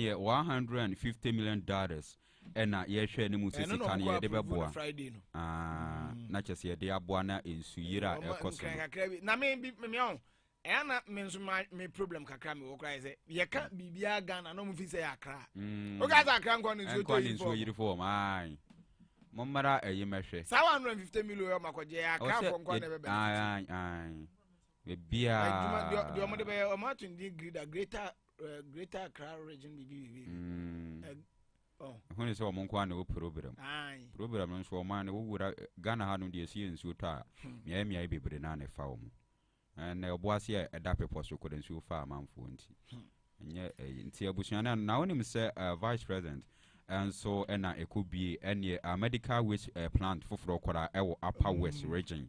Yeah, $150 million. And ye share ni musisi kan ye de beboa. Na chese ye de aboa na ensuyira ekoso. Na me on. Ana me so me problem kakra me wo kra say ye ka bibia Ghana no mu fi say akra. O ga za akra nko nso yiri for mai. Momara eyimehwe. 150 million makoje akra for nko na bebe. Ai. We bia. The omo de be omo to ndi greater Accra region bibi. When is omo nko na wo program. Program no so omo na wo wura Ghana ha no de esi ensu ta. Mia bebre na na fa omo. And Obuasi a dape so couldn't so far man for nti abusuana na wonim say vice president and so it could be any medical waste plant for kwara ewo upper west region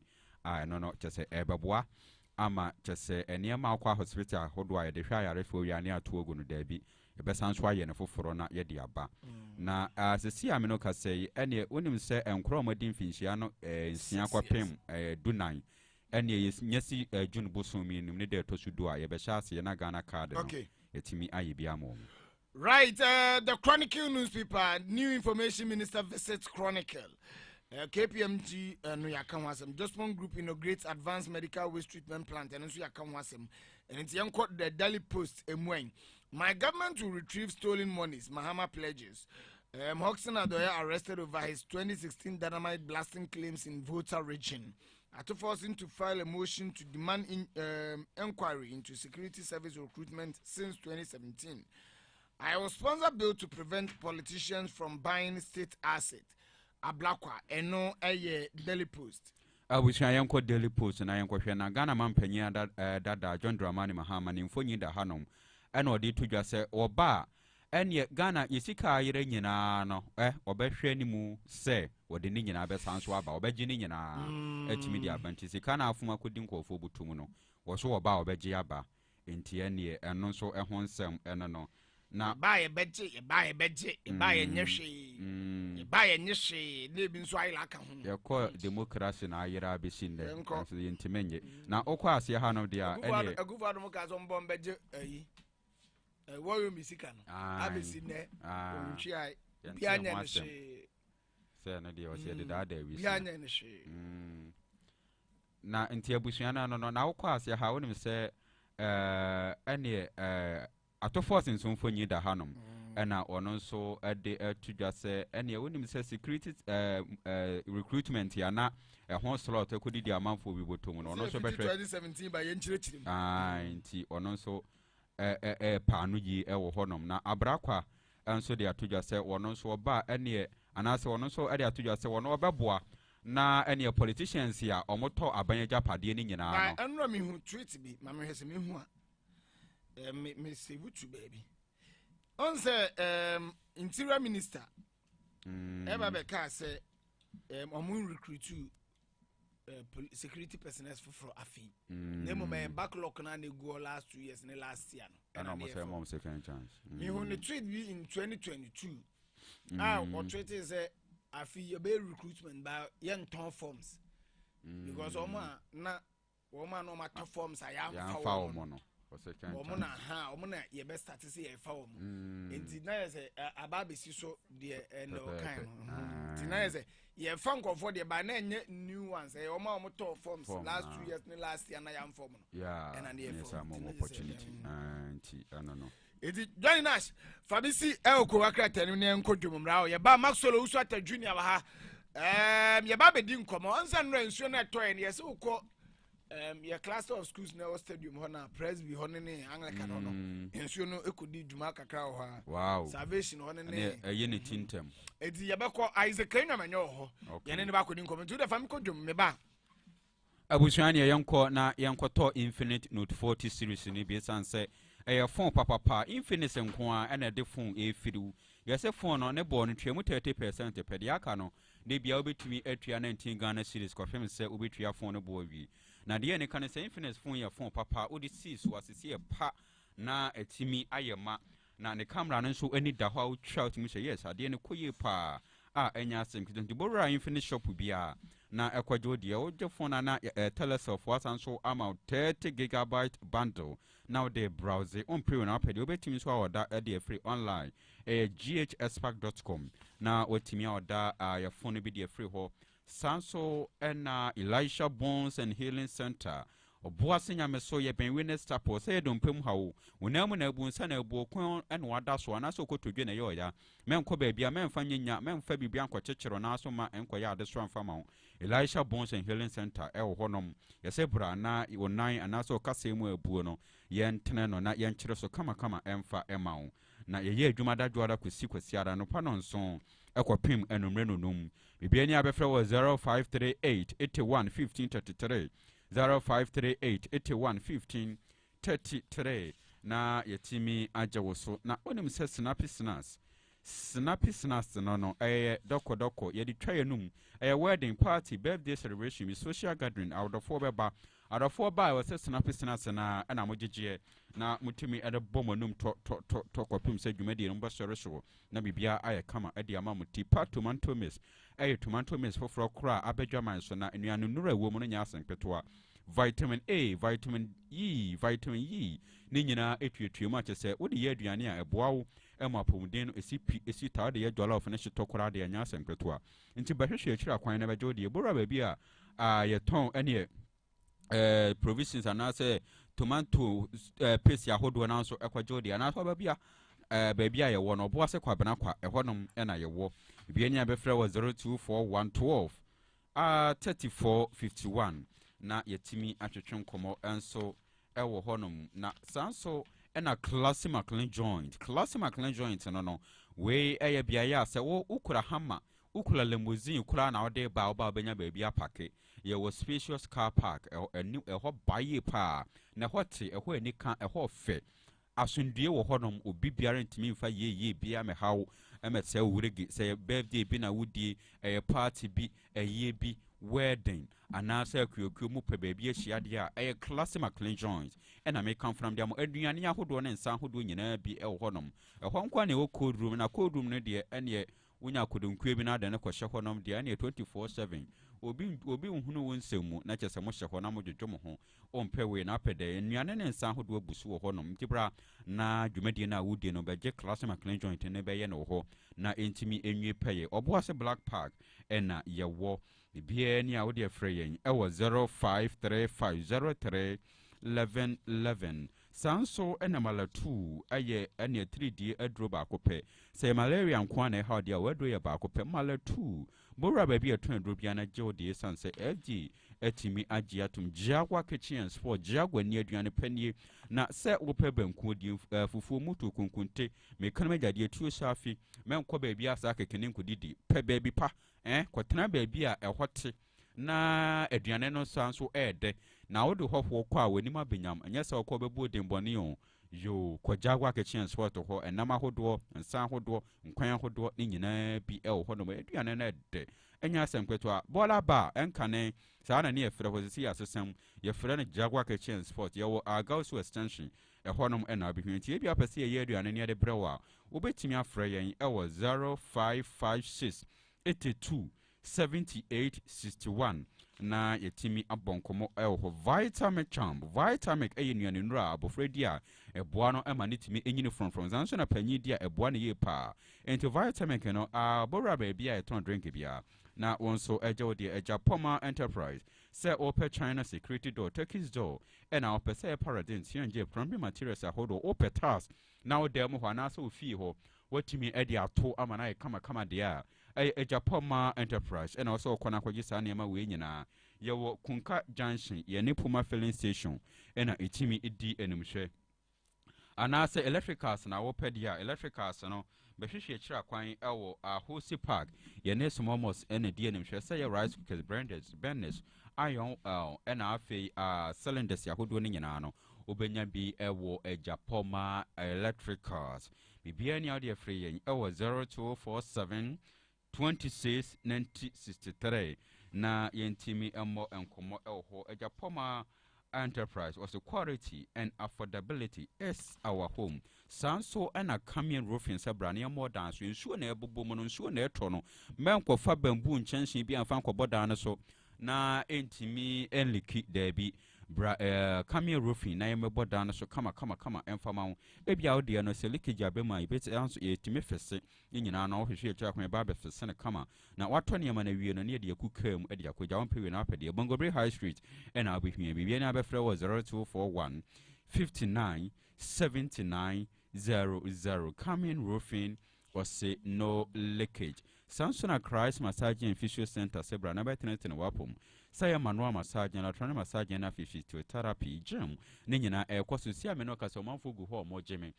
no just ebeboa ama just any ma kwa hospital hodo a de hwa yare fo wi ane ato ogu no da bi ebesan so aye ne foforo na ye de aba na sesi amino ka say any wonim say enkro modin finhia no nsia kwapem dunan ene nyesi June bosomi nim ne de to so do a ye be sha na Ghana card no etimi aye bia mo. Right, the Chronicle newspaper, new information minister visits Chronicle. KPMG no yakamwasem just one group inaugurates advanced medical waste treatment plant and so yakamwasem and it's young quote the Daily Post emwen. My government will retrieve stolen monies, Mahama pledges. Hoxton Adoya arrested over his 2016 dynamite blasting claims in Volta region. After forcing to file a motion to demand inquiry into security service recruitment since 2017. I will sponsor a bill to prevent politicians from buying state assets. Ablakwa eno eye Daily Post. We shall yanko Daily Post and I yanko na Ghana man penya that John Dramani Mahama ni mfonyi da hanom. Eno di to just say oba enye Ghana yesika yire nyina no obehwe ni mu se wode ni nyina be sanso aba obeji ni nyina etimi di abanti sika na afuma kodi nkofo butum no wo so oba obeji aba enti ene eno so ehon nsem eno no na ba ye beje ba ye nyehwe na bi nso ayila aka ho ye ko democracy na ayira be sinde nso yentimenye na okwa ase ha no dia ene agufado mo ka so mbom beje ayi wo misika no abesi ne ontwi ai bia nya ne hwe se na dia o se de da wi bia nya ne hwe na nti abusuana no na okwa ase ha wonim se ene atofos nso mfonyi da hanom ena ono nso de atudwa se ene wonim se security recruitment ya na ho slot ekodi di amanfo bi botom no ono nso behwe 2017 ba ye nchirechirim nti ono nso paanu yi ewo honom na abrakwa enso de atudwa se wono nso oba ene anase wono nso de atudwa se wono obeboa na ene politicians ya omoto abanyagya pade ni nyina no na enro mi hu tweet bi ma me hwese mi hu a me save to baby on say interior minister eba be ka say omun recruit security personnel for afi name my backlog na ne go last 2 years ne last year no and almost mom second chance me who the tweet be in 2022 what tweet is afi your be recruitment by young ton forms because oma na woman no matter forms I am foul mono omuna ha omuna ye best start say e fa omu enti na ye say ababesi so de no kan enti na ye say ye fa nkofo de ba na enye new ones e oma omo to forms last 2 years ni last year na yam form no and na ye some opportunity enti no enti join us fabisi elko akrata ni enkodwom mra ye ba maxwell usu ata junior ba ha ye ba be di nkomo onza nra nsuo na toy ne ye se ukọ your cluster of schools now stadium hona presby honene Anglican hono ensuo no ekodi dwuma kakra ho ha wow salvation honene eye ne tintem edi yebekọ Isaac Kenya manyo ho yene ne ba kodi nkom to the fam ko dwum me ba abusuani yenko na yenkoto Infinite Note 40 series ni bi sanse eye phone papa Infinite nko a na de phone efiru yese phone no ne bo no twemu 30% pede aka no de bia obetumi atua 19 Ghana series ko fem se obetua phone no bo wi na de ne kan se Infinite phone ya phone papa odi sees so asese pa na etimi ayema na ne camera no nso ani da ho a utwa utimi se yes ade ne koye pa a enya asem kidon de bora Infinite shop bia na ekwajo de o je phone na teleself wasan so ama 30 gigabyte bundle now they browse on pre na pede obetimi so order e free online ghspark.com na otimi order your phone be the free ho sanso na Elisha Bones and Healing Center Obuasi nyame so ye ben witness tapo say dompem hawo wonamu na ebu nsa na ebu okon en wada so anaso kotodwe na ye ya menko ba bia menfa nyenya menfa bibia nkokyekyero na so ma enko ya ade so amfa ma Elisha Bones and Healing Center e wo honom ye se bra na wonan anaso kasa mu abuo no ye ntene no na ye nkyere so kama emfa ema wo na ye adwuma dadwoada kwasi ara no pa no nso ekopim enumre nonum bibia ni abefre wo 0538 81 1533 0538-81-15-33 na yetimi ajawoso na onim se snappy snacks no doko yedi twa num wedding party birthday celebration social gathering awdofo beba adofo ba we se snappy snacks na mogegye na mutimi ede bomonum to kopim se dwumadi no basore so na bibia aye kama ade ama muti tomato mix tomato mix foforo kra abedwaman so na enuanu nura wo mu no nya asenpetoa vitamin A vitamin E ni nyina etuetuemu achese wo de ye aduane a eboa wo ema pomuden no esi ta de ye jollof na shitokora de nya asenpetoa nti bahwehwe akira kwan na bejo de ebora ba bi a ye ton ene provisions anase tomato paste ahodo na so ekwajo de na so ba bia baby a ye wo no Obuasi kwabena kwa ehonom na ye wo bia nya befre wo 024112 3451 na yetimi atwetwe nkomo enso ewo honom na sanso na Classy McLean joint no we eye bia ya se wo ukura hammer ukura limousine ukura na ode ba benya baby apake ye wo spacious car park eho baye pa na hote eho anika eho fe asundue wo honom obi biara ntimi mfa ye bia me hawo emetse wuregi say birthday bi na wudi party bi eye bi wedding anasa akuokuo mu pe baby ahia de a Classy McLean joint na me come from dem aduane ahodo ne nsa ahodo nyina bi e wo honom eho nkwa na wo cold room no de ene wonya kodonkue bi na de ne kwhye honom de ene 24/7 obi nhunu wo nsemu na kyese mo hye ho na mo dwodwo mo ho ompe we na pede anuane ne nsa ahodo abusu wo honom ntibra na dwumadi na wudi no beje Classy McLean joint ne be ye no ho na entimi enwie peye Obuasi Black Park na ye wo bia ni a wo de frɛ yen e wo 0535031111 sanso na malatu aye ene 3D adro ba kopɛ sɛ malaria nko na ha de a wado ye ba kopɛ malatu bora ba bia to adro bia na gye de sanse FG etimi agye atum Jaguar Kitchen Sport Jaguar ni aduane panie na sɛ wo pɛ banku di fufuo mutu kunkunte me kan magade atuo safi menkɔ ba bia sa kekene nkudidi pɛ ba bi pa kwatena ba bia ɛhote na aduane no sanso ɛde na wo de hɔfo kɔ a wani ma benyam anya sɛ wokɔ bɛbu odembɔne o yo kɔ Jaguar Kitchen Sport hɔ enam ahodoɔ nsa ahodoɔ nkwan ahodoɔ ne nyinaa bi ɛwɔ hɔ no aduane no ɛde enya asɛmpeto a bola ba enkane saa na ne yɛfrɛ hɔ sisi asesam yɛfrɛ no Jaguar Kitchen Sport yɛwɔ Agauso extension ɛhɔnom ɛna abihwenti ebi apɛsɛ yɛ aduane ne yɛde brɛw a wobɛtumi afrɛ yɛn ɛwɔ 0556 82 7861 na yetimi abonkomo ɛwɔ Vitamic Champ Vitamic ɛyɛ nuane nura abofra di a ɛboa no ɛma ne timi enyini from zanso na panyi di a ɛboa ne yɛ pa enti Vitamic no abora ba bia ɛton drink bia na wonso ɛgye wo de ɛgya Poma Enterprise sɛ open China security door Turkish door ɛna open sɛ Paradise CNG plumbing materials ahodo open task na wo dem ho na so ofie ho watimi ɛde ato ama na kama de a ɛgya Poma Enterprise ɛna also kɔna kɔgye saa nneɛma we nyina yɛwɔ Kunka Junction yɛne Puma filling station ɛna etimi edi enumhwɛ anase electricals na wo pɛ dia electricals no behwehwe akira kwan ɛwɔ Ahosi Park yɛne Smomos ɛna di enumhwɛ sɛ yɛ rice cookers burners iron ɛna afei cylinders yahodo ne nyina no obenya bi ɛwɔ ɛgya Poma electricals bibia ni audio free yɛn ɛwɔ 0247 26 9063 na yentimi emmo enkomo ɛwɔ ɛgya Poma Enterprise was the quality and affordability is our home. Sanso and a Camion roofing sabrania more dance in sure never boom and sure near tono. Man for Fabamboon chancing be and fanko bodana so na entimi enliki debi bra come roofing na yemebo dan so kama enfama ho ebia wo de no se leakage abema ibeti anso yetimi fese nyina na wo hwehwe echa kwan ba be fese ne kama na wato ne ma na wie no ne de akukam e de akogya won pewe na apede Bongobre High Street e na obehwie bibia na abefre wo 0241 59 79 00 coming roofing or say no leakage. Samsung Christ Massage and Physio Center Sebra na betenete wapom. Saya manual massage and electronic massage and physiotherapy gym. Ninyina kwaso sia me no kaso manfo gu ho mo gym.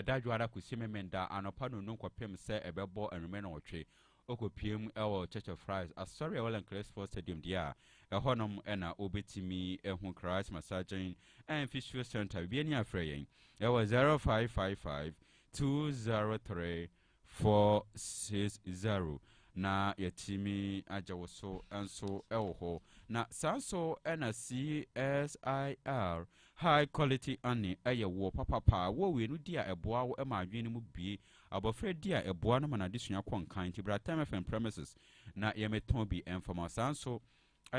Dadwara kusime menda anopano no kwapem se ebebo enreme na otwe. Okopiem ewo Church of Christ. Sorry all and Christ for Stadium dia. Honom ena obetimi ehun Christ Massage and Physio Center. Bi eni afreyen. Ewo 0555 203 460 na yatimi ajawoso enso ewo na sanso na CSIR high quality ani eyewo papa wo we no dia eboa wo ema adwene mu bie abofre dia eboa no mana desua konkan ti bra time FM premises na yemeton bi informa sanso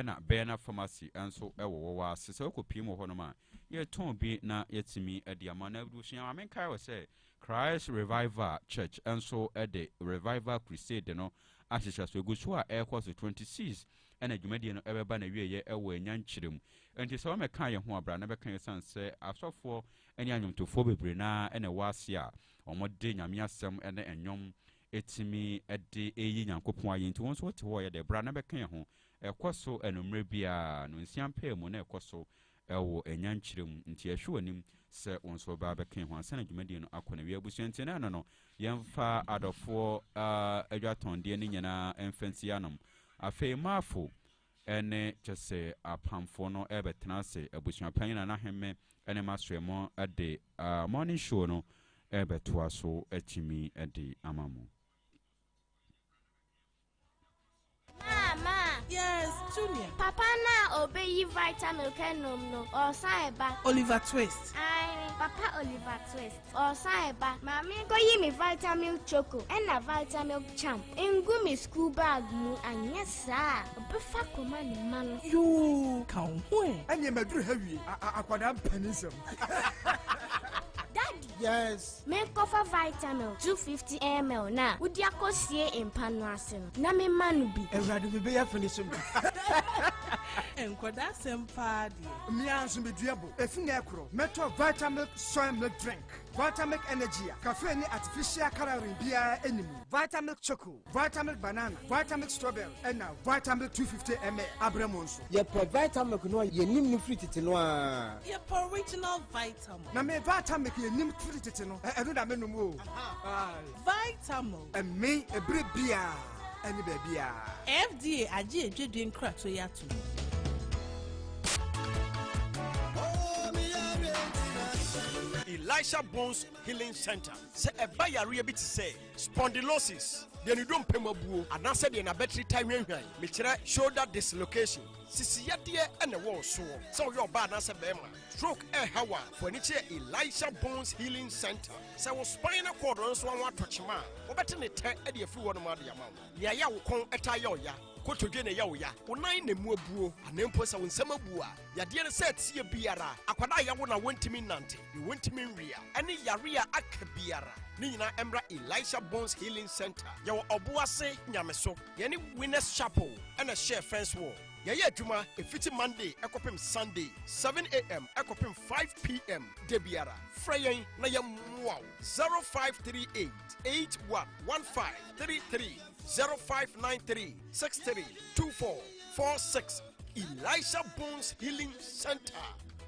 na bena pharmacy enso ewo wa sese okopiem ho no ma yeton bi na yatimi ediama na abusua amenkai wo se Christ Revival Church and so at the Revival Crusade no ahihya so egusu a course 26 and a jumedi no ebeba na wie ye ewo nyankyerem enti so me kan ye ho abra na be kan san se asofo eni anyomtofo bebre na ene wase a omode nyame asem ene enyom etimi ede eyi nyankopon ayi nti won so te ho ye de bra na be kan ye ho ekoso enumre bia no nsiampa mu na ekoso ewo enyankyerem nti ehwe anim se onso ba be kan ho ansa na dwumadi no akona wi abusuante na no yemfa adofo adwaton de ne nyina emfansi anom afei mafo ene chese apamfo no ebetena se abusuapan na hemme ene masremo ade morning show no ebetoa so atimi ade amamu. Mama. Yes, Junior. Papa na obey vitamin kenom no or saiba. Oliver Twist. Aye, Papa Oliver Twist or saiba. Mami go yi me vitamin choco and a vitamin champ. Engu me school bag mu and yes sir. Obefa koma ni man. You can win. Anye medru heavy akwada penism. Daddy. Yes. Me cover vitamin 250 ml na. Udi akosie empano ase no. Na me manu bi. Everybody be ya finish me. Enkoda sempa de. Me anso be duabo. Efi na ekro. Meto vitamin soy milk drink. Vitamin energy. Cafe ni artificial coloring bia animu. Vitamin choco, vitamin banana, vitamin strawberry and now vitamin 250 ml abremonso. Ye pro vitamin no ye nim no fruit no a. Ye original vitamin. Na me vitamin ye nim fruit no. E do da me no mo. Vitamin. And me e bre bia any bia. FDA aje edwedwe nkrato ya to. Elisha Bones Healing Center. Say a bayari bit say spondylosis. Then you don't pay my boo. And I said in a battery time Michira shoulder dislocation. Sisi yadie and the wall so. So your bad answer bema. Stroke a hawa for niche Elisha Bones Healing Center. So spinal cord on so one touch man. Obetin the tank at the free one of the amount. Ya will come at ya. Koto gene ya wo ya wonai ne mu abuo anempo sa wonsam abua ya de ne set sie biara akwada ya wo na wontimi nante ne wontimi nwia ene yare a aka biara ne nyina emra Elisha Bones Healing Center ya wo Obuasi nyameso ye ne Winners Chapel ene share fence wall ya ye adwuma efiti Monday ekopem Sunday 7 a.m. ekopem 5 p.m. de biara freyen na ya muaw 0538 811533 0593 63 24 46 Elisha Bones Healing Center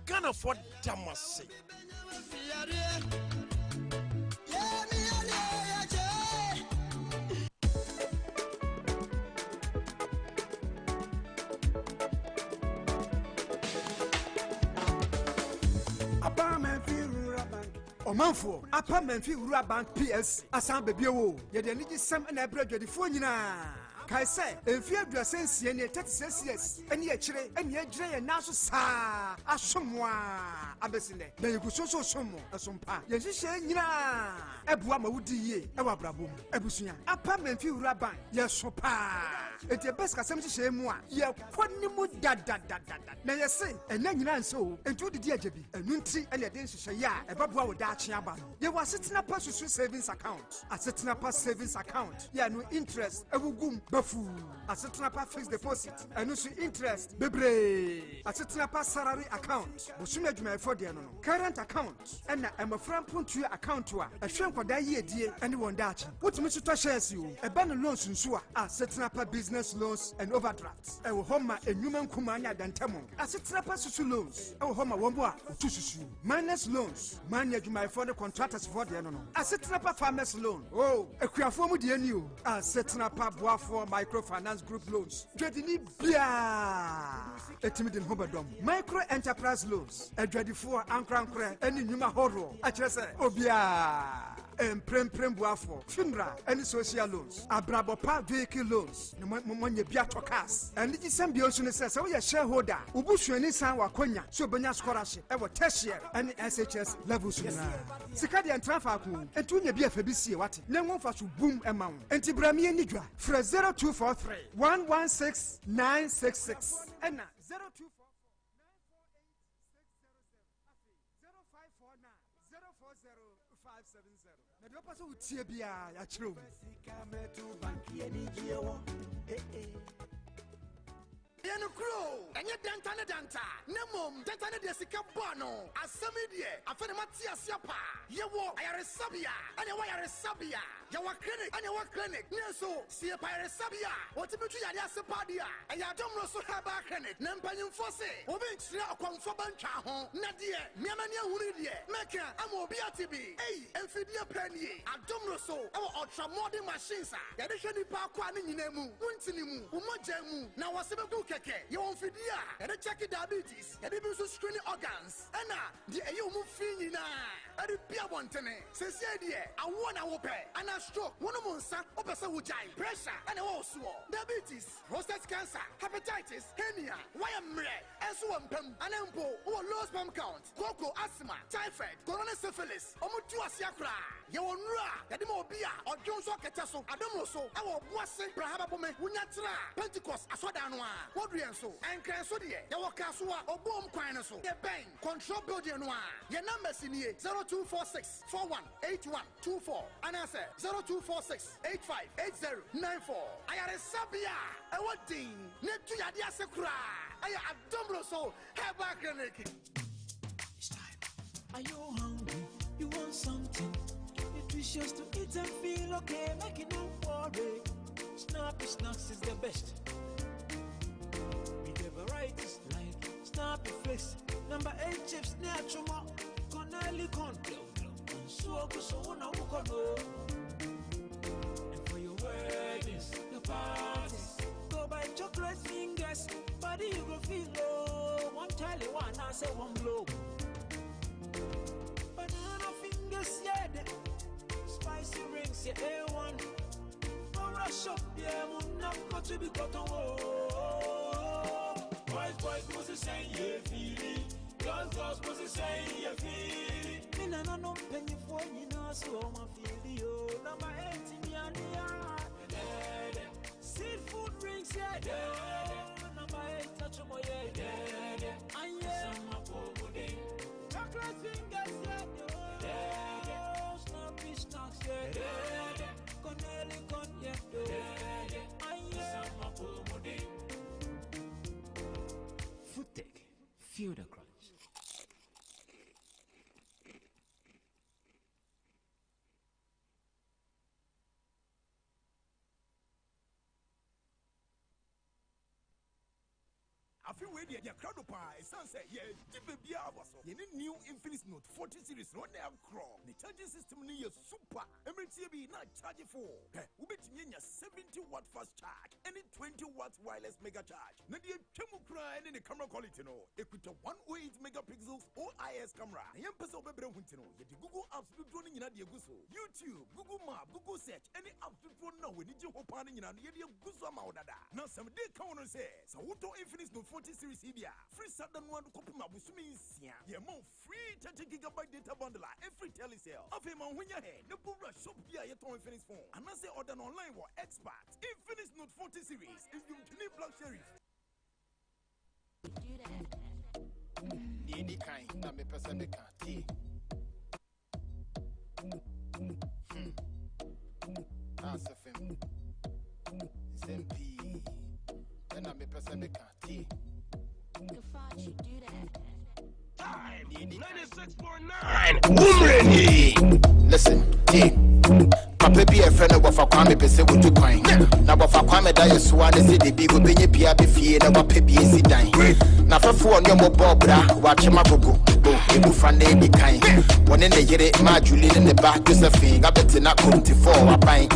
Ghana for Damasi. Omanfo apa manfi wura bank PS asan bebie wo ye de nigi sam na ebra dwadifo nyina kae sɛ ɛmfie aduasansie ne 36 years ɛne akyire ɛne agyina yɛ naa so saa asom a abɛsi nnɛ na yɛgu so so som mo ɛsompa yɛnhyehyɛ nyinaa ɛboa ma wodi yie ɛwɔ abrabɔ mu abusua apa mamfi wura ban yɛso paa enti ɛbɛs kasɛm hyehyɛ mu a yɛkɔ ne mu dadadadada na yɛse ɛna nyinaa nsɛ o enti wodidi agya bi ɛno nti ɛne ɛde nhyehyɛeɛ a ɛbɛboa wo daakye aba no yɛwɔ asetena pa susu savings account asetena pa savings account yɛ no interest ɛwogum bafuu asetena pa fixed deposit ɛno so interest bebree asetena pa salary account bosome adwumayɛfoɔ deɛ no current account ɛna ɛmafra mpontua account a ɛhwɛ nkwadaa yiedie ɛne wɔn daakye wotumi so tɔ shares o ɛba no loans nso a asetena pa business loans and overdrafts ɛwɔ hɔ ma enwuma nkumaa ne adantamu asetena pa susu loans ɛwɔ hɔ ma wɔn bo a otu susu minus loans man adwumayɛfoɔ ne contractors for deɛ no asetena pa farmers loan akuafoɔ mu deɛ ni o asetena pa boafoɔ microfinance group loans dwadini bia ɛtumi de ne ho bɛdɔm micro enterprise loans adwadifoɔ ankorankorɛ ɛne nnwuma horoɔ akyerɛ sɛ obiaa empremprem boafoɔ funeral ɛne social loans abrabɔpa vehicle loans ne mɔnyɛ bi atɔ cars ɛne gye sɛm bio nso ne sɛ woyɛ shareholder wobusuani san wakɔnya sɛ obɛnya scholarship ɛwɔ tertiary ɛne shs levels nyinaa sika deɛ ntra faako ɛnti wonya bi afa bi sie wate na ɛho mfa so bum ɛma wo ɛnti bramie ni dwa frɛ 0243 116 966 ɛna 0244 na deɛ ɔpɛ sɛ wotie biaa yɛakyerɛ mu yɛno kuro ɛnyɛ danta ne danta na mmom danta ne deɛ sika bɔɔ no asɛm yi deɛ afɛ ne mate aseɛ paa yɛwɔ ayaresabea ɛne ɛwɔ ayaresabea yɛwɔ clinic ɛne ɛwɔ clinic ne nso sie pa ayaresabea wɔtumi twe yade ase paa deɛ a ɛyɛ adomro so herbal clinic na mpanyimfoɔ se wɔbɛnkyerɛ ɔkɔmfoɔ bɛntwa ho na deɛ mmeama ne ahuri deɛ mɛka ama obi ate bi ei ɛmfidie pɛ nie adomro so ɛwɔ ultramodern machines a yɛde hwɛ nipa akɔ a ne nyinaa mu wontini mu wo mogya mu na wɔse bɛgu kɛkɛ yɛwɔ mfidie a yɛde check diabetes yɛde bi nso screening organs ɛna deɛ ɛyɛ wo mu fi nyinaa ɛde bia bɔntene sɛsie deɛ awoɔ na wopɛ ana stroke wɔno mu nsa wopɛ sɛ wogyae pressure ɛne ɛwɔ wo soɔ diabetes prostate cancer hepatitis hernia wayɛ mmerɛ ɛnso wɔ mpam ana mpo wowɔ low sperm count koko asthma typhoid corona syphilis ɔmo tu aseɛ koraa yɛwɔ nnuro a yɛde ma obi a ɔdwo nso ɔkɛtɛ so adomro so ɛwɔ Obuasi brahaba bome wonya tera Pentecost asɔda no a wɔdu yɛn so ɛnkran so deɛ yɛwɔ kaa so a ɔbɔm kwan no so yɛbɛn control building no a yɛ number si nie 0246 418124 anaasɛ 0246 858094 ayaresabea ɛwɔ din ne tu yade ase koraa ɛyɛ adomro so herbal clinic. It's time. Are you hungry? You want something nutritious to eat and feel okay? Make it no worry. Snappy Snacks is the best. With the varieties like Snappy Flakes, number 8 chips, Natural, Connelly Corn, and so no and for your weddings, your parties, go buy chocolate fingers, body you go feel low. One tell you one, I say one blow. Banana fingers, yeah, spicy rings, yeah, A1. Rush up, yeah, not to be got on. Boys, was the same, yeah, feeling. Girls, was the same, yeah, feeling. Me, no, penny for you, know, so my feel number 18, yeah, seafood rings, yeah, number 8, touch my yeah, and yeah, chocolate fingers, yeah, snappy snacks, yeah, Connelly con, yeah, Food Tech, feel the crunch. I feel ready at your crowd of pie. Sunset, yeah, baby, I was in a new Infinix Note 40 series. Run their crawl. The charging system near super. Every TV not charging for. We bet me a 70-watt fast charge. Any 20-watt wireless mega charge. Nadia Chemukra and the camera quality. No, it could 108 megapixels OIS camera. I am person over Huntino. Yet the Google apps to running in a Guso. YouTube, Google Map, Google Search, any apps to run no when you hope on in an idiot Guzama Dada. Now some day count and say, so what do Infinix Note 40 series Ibia? Free Saturn one copy Mabusumi, yeah, more free 30 gigabyte data bundle every telecell. Of him on when your head, the Bura shop here at Infinix phone. And I say order online or expert. Infinix Note 40 series is the unique black series. Any kind that me person me can't tea. That's a film. Nsem then I me person me can't tea. The fuck you do that? Time 96.9. Listen, Papa be a friend of Kwame Pese with two coin. Now, what Kwame die so I say the people be a be fear and what Pepe is dying. Now, for one, your mobile, watch my book. You find any kind. One in the year, my Julie in the back, Josephine, I bet not come to 4 a pint.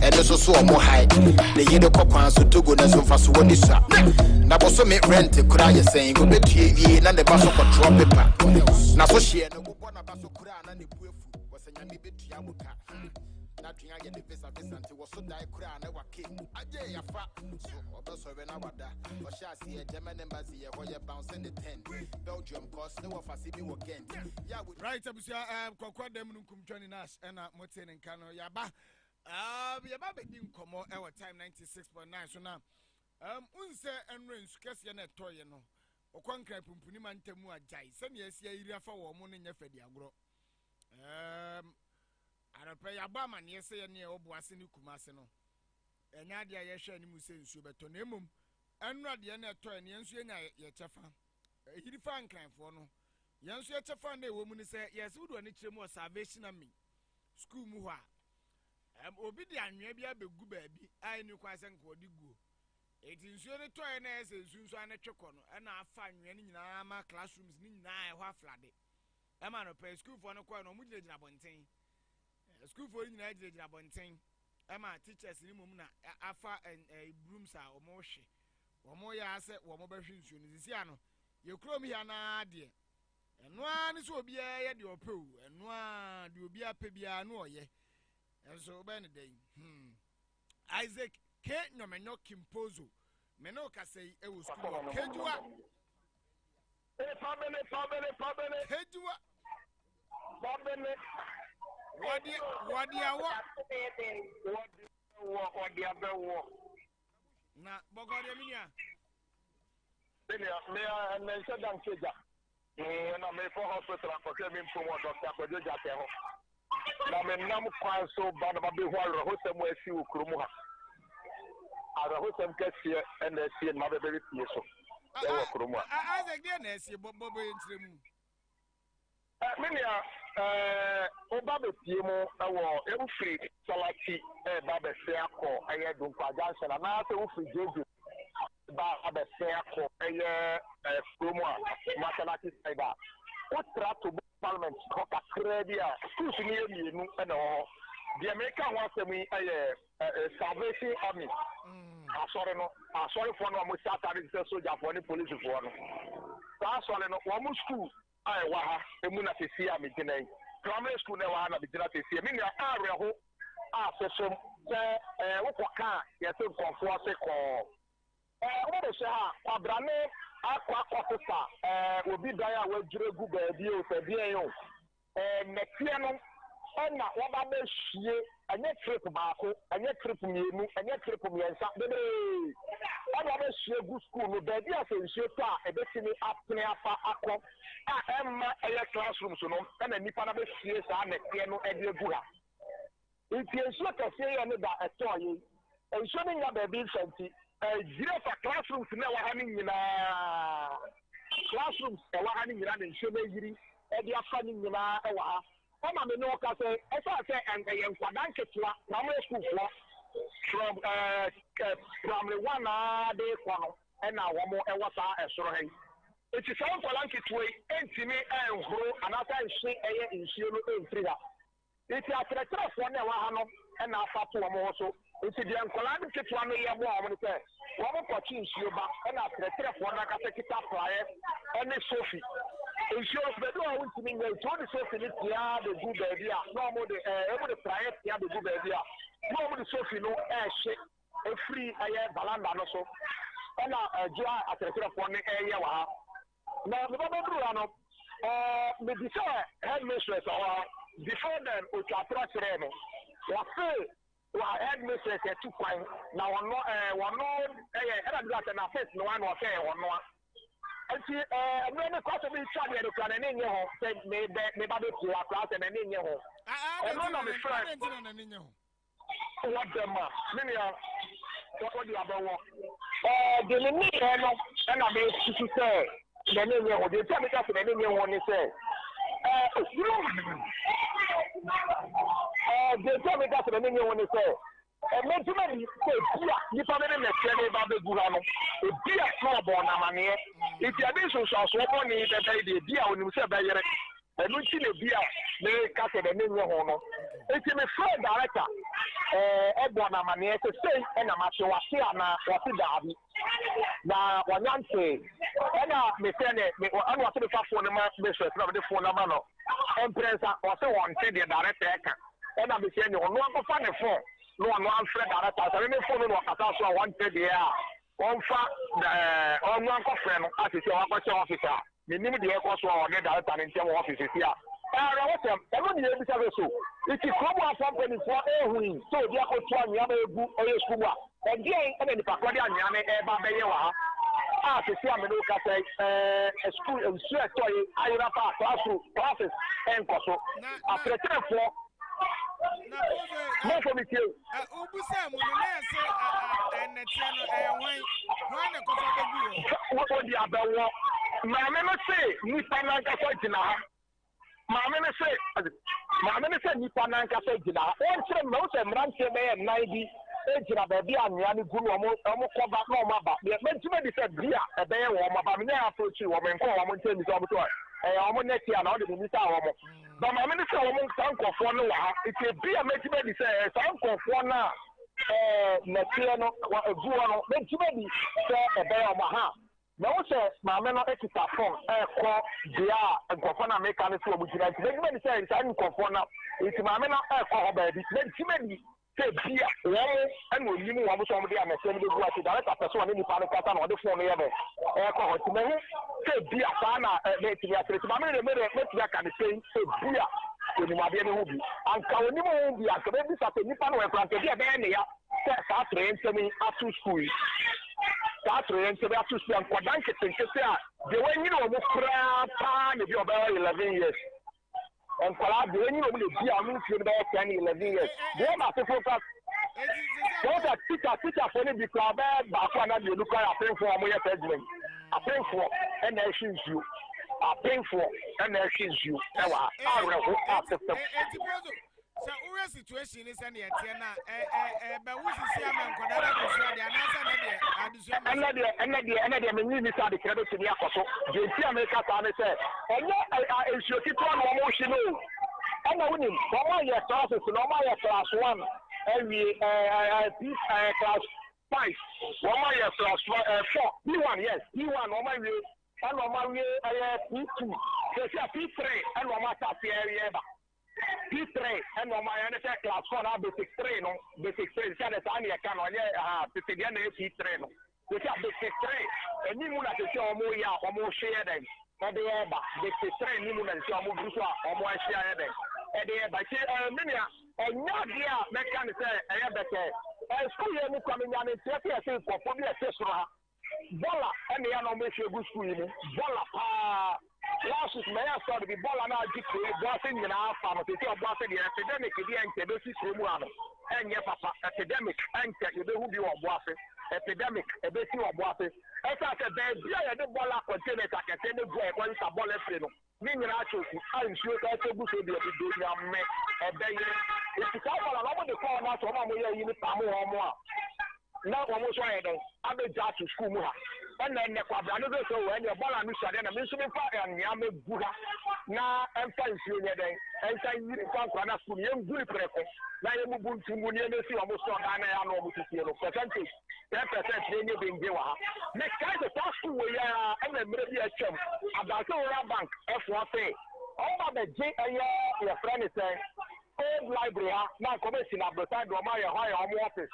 And also so more high. The year the coupons to go and so fast one is up. Now, also make rent to cry saying, go bet ye and the bus of control paper. Now, so she and the one of us and the poor was a young bit yamuka. Nothing I get the visa until was so die cry never came. I dare ya fat. So, also when I was there, or shall see a German embassy where you bounce in the 10. Belgium cost no of us if you again. Yeah, right. Quite them joining us and Motin and Kano Yaba. We are baby come our time 96.9. So now, Unse and Rains, Cassian at Toyano. O Quancra Pumpuniman Temua Jai. Send yes, ya for woman in your fediagro. I don't pay a barman, yes, near Obuasi Kumaseno. And Nadia Yashan Musin Subetonimum, and Radiana Toy and Yansuena Yetafa. He defined crime for no. Yansu Yetafan, the woman said, yes, who do need more salvation of me? School Muha. Obedient, maybe I be good baby. I knew quite and go. It is your toy and as a soon as I chocono, and I find any nama classrooms need nine half flooded. I'm on a pay school for no quite no much abontain. School for United abontain. I'm a teacher's in Mumna, Afa and a brooms are or more she. Or more ya said, or more versions, Unisiano. You call me an idea. And one is will be a your poo, and one will be a pebiano, ye. And so, Benedict. Isaac can't no man no Kimpozo. Menoka say it was school. Kedua. Kedua. What do you want? Na Bogodia Minia. Me and Nelson Dankeja. And I may for hospital for coming from what Dr. Jaco. Now, me nam quite so bad about the whole Hosem where she will Krumuha. I Hosem gets here and they see another baby. So, they were Krumuha. I again, see Bobby into the Minia, Obabe Timo, our free Salati, Babe Seako, I had Junction, and I say, free Jojo, Babe Seako, a Krumuha, Matanaki Saida. What try to Parliament, Coca Credia, schools near me, and all. The American wants me a Salvation Army. I sorry for no more Saturday soldier for the police for no. That's why no one school. I waha emuna tesi a medine primary school na waha na medina tesi me na area ho a sesom se wokoka ye se konfo ase ko wo de se ha kwabrane akwa kwatota obi dan a wajire gu baabi o se bi en o netie no na waba be hie anya trip baako anya trip mienu anya trip miensa bebe waba be hie gu school no baabi a se hie to a ebetimi apne afa akọ a emma eye classroom so no na nipa na be hie sa netie no e de gu ha influence kase ye ne da eto ayi enso ne nya baabi santi jire fa classrooms na wa ha ni nyina classrooms e wa ha ni nyina na enso na yiri e de afa ni nyina e wa ha Mama me no ka say I say and nkwadan ketua na mo school from primary 1 day kwano e na wo mo e wasa esoro hen it is some nkwadan ketua entimi enhoro anasa nhye eye nhye no enfiri ha it is atretre fo na wa ha no e na afa to mo so it is the nkwadan ketua no ye mo mo say wo mo kwachi nhye ba e na atretre fo na ka se kita prayer ene sofi Ensure that no one to me will tell the social media the good idea. No more the private the good idea. No more the Sophie no shit a free balanda no so and Jia at the phone wa now the Babylano the before headmistress or before them with a trust headmistress at 2 points now one and first no one was there one more. And see, when the cost of each other, the plan and in your home, said, may Baby to a class and in your home. I don't know, my friend. What the man? Many are what do you about what? The name and I made to say, the name of the time after the name one is say. The time after the name one is say. Eventually, you probably next year about the Gurano. A dear small born amania. If you have been so money that they did, dear, when you said by your and we see the beer, they cut the name of honor. It's a friend director, Edward Amania to say, and I'm actually was here now, what's it, Darby? Now, one young say, and I send it, I want to the phone number, Mr. the phone number, and Prince also wanted the director, and I'm saying, you want to find a phone. No one friend director. I mean, phone no kata wanted there. On one friend as is your officer. The name of the cost or get director in terms of offices here. Everyone is so. It is global company for a win. So they are going to Yabu or school. And then the Pacodia and Yame Babewa. To see a Meduca say a school and sweat toy, Irapa, classes, and Coso. After 4. No for me too. Ubusam will say and the channel when the coffee. What would the other one? Mamma say, Nipanaka Sajina. Mamma say, Nipanaka Sajina. One most and Ranche May and 90 age of a beer and Yanni Guru almost cover no maba. The Benjamin said, Bria, a bear woman, but now approach you, woman, call woman, tell me something. I'm on next year and all the minister. But my minister won't thank of one. It's a beer maybe say, thank of one. Next year, no, a good maybe say a bear on my hand. No, sir, my men are extra phone, call the and Confona make an issue with you. Maybe say, I'm Confona. It's my men are call baby. Maybe say beer, and will you want somebody and send the Obuasi direct person in the panic pattern or the phone ever. Call to me. Say beer, Sana, make me a trace. My men made a can say beer when you might be able to be. And Kawanimo will be at the baby at the Nippon where planted here, start train to me at two schools. Start train to me at two schools and Quadanke think the way you know, if you're about 11 years. And for that, the way you know, be a means you're about 10, 11 years. They are to focus. Those are teacher for the club, but you look at a thing for a more judgment. I pay for and they choose you. I pay for and they choose you. I will after the so our situation is any Tiana, but we see a man could have the minister the credit to the Akoso. The America said, and you keep on emotional. And I wouldn't. Normal your classes, normal your class 1, every class 5. Normal your class 4. P1, yes. P1, normal way. And normal way, P2. So P3, and normal area. P3 and normal class 4 now basic 3 no basic 3 say the time you can on P3 no we say basic 3 and you na say omo ya omo share dem e dey eba basic 3 ni mu na say omo group omo share dem e dey eba say menia onya dia me kan say e beke school ye mu come nya ne say say for bi e say soro ha bola and ya no me share school ni bola pa last week, may I start to be ball and I get to Boston in our farm. They say Boston, the epidemic, the antidosis from one. And yes, papa, epidemic, and you know who you are Boston. Epidemic, a bit of Boston. As I said, there's the ball up containers, I can tell you what is a ball of freedom. Meaning, I'm sure that's a good idea to do your man. And then, if you come on, I want to call out to one way, you need to more. Now, almost right, I'm a judge to school. And then the Quabrano, so when your ball and Mr. and Mr. Fire and Yame Buddha, now I'm fine, and saying you can't run a school, young good prefer. Now you move to Munisi, almost on an hour to see percentage. 10% they need in Dewa. Next time the first school, and then maybe a chum about the bank, F1 say. All the J. Your friend is saying, oh, old library ha na come si na brotan do ma ye ho ya omo office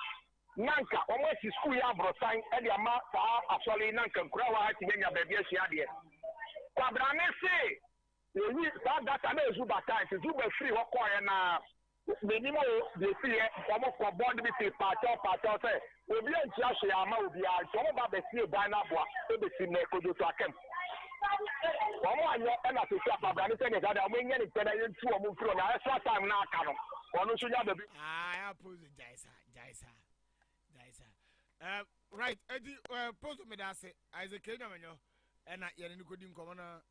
nanka omo si school ya brotan e de ama saa asole nanka nkura wa hati nya baabi ahia de kwabrane se yeyi saa data na ezu bata ti zu ba free ho ko ye na minimo de free omo for bond bi ti pato say obi anti ahwe ama obi a so mo ba be sie ban na boa e be si na kojo to akem omo anyo e na so sia kwabrane se ne dada omo nya ne tena ye tu omo free na extra time na aka no ono so nya baabi I apologize jaisa right edi post me da say Isaac Kenya menyo e na ye ne kodi nkomo na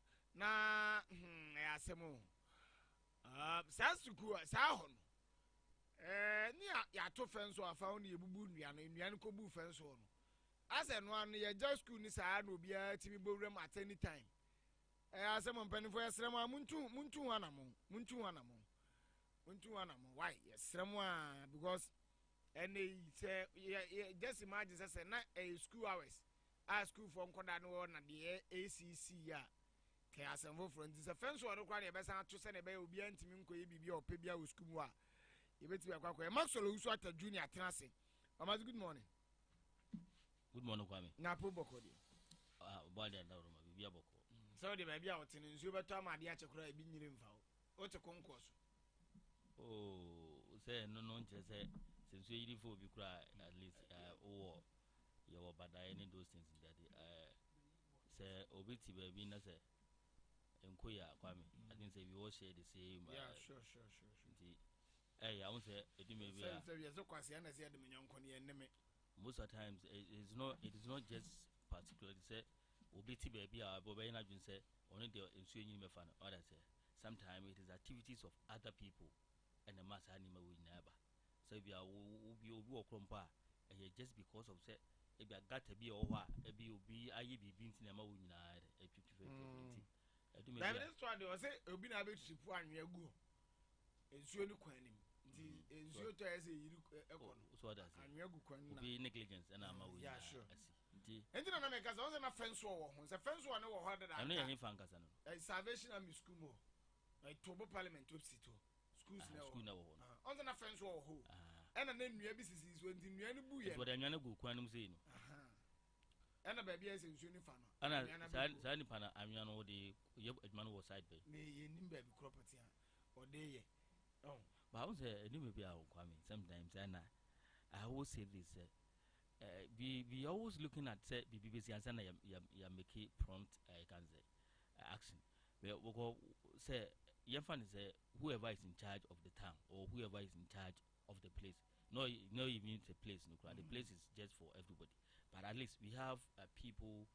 ya asemo sa suku sa ho no ni ya to fence o afa no ye bubu nua ko bu fence o no ase no an ye just school ni sa na obi a timi bowrem at any time asemo mpanifo yesrem a muntu anamo why yesrem a because and say just imagine say na school hours school for nkoda no na de ACC ya ke asemfo front is a fence or kwa na be san to se na be obi antimi nkoye bibia opebia wo school mu a ye beti akwa Maxwell Usu ata junior tenase Mama good morning Kwame na po boko de body and Roma bibia boko so de bibia o tene nsu beto amade a chekura ebi nyire mfa o te konkoso say no nche say since you yiri for bi kura at least your bad any those things that say obiti baby na say enkoya Kwame I think say we all share the same sure I won't say it may be so kwase na say de menyonkon ye neme most of the times it is not just particularly say obiti baby bobe na dwun say only the ensuo nyi me fa na other say sometimes it is activities of other people and the mass animal we never so we are obi okrompa just because of say e be agata bi o hwa e bi obi aye bibi ntina ma wo nyina e twetwe that is why they say obi na be chipu anwe agu ensuo ni kwan nim nti ensuo to ese yiri ekon so that anwe agu kwan na obi negligence na ma wo nyina nti na me kasa on na fence wo ho se fence wo ne wo ho da na no ye fan kasa no salvation am school mo tobo parliament opsito schools na wo on na fence wo ho ena na nnua bi sisi so nti nnua ne bu ye so da nnua ne gu kwan nim sei no ena ba bia ese nsuo ni fa no ana sa ni pa na anwua no de ye adwuma no wo side bay me ye nim ba bi property a o de ye but I won't say any maybe I will come in sometimes and I always say this we always looking at say BBC and say ya make prompt I can say action we go say your fan is whoever is in charge of the town or whoever is in charge of the place no even the place no the place is just for everybody but at least we have people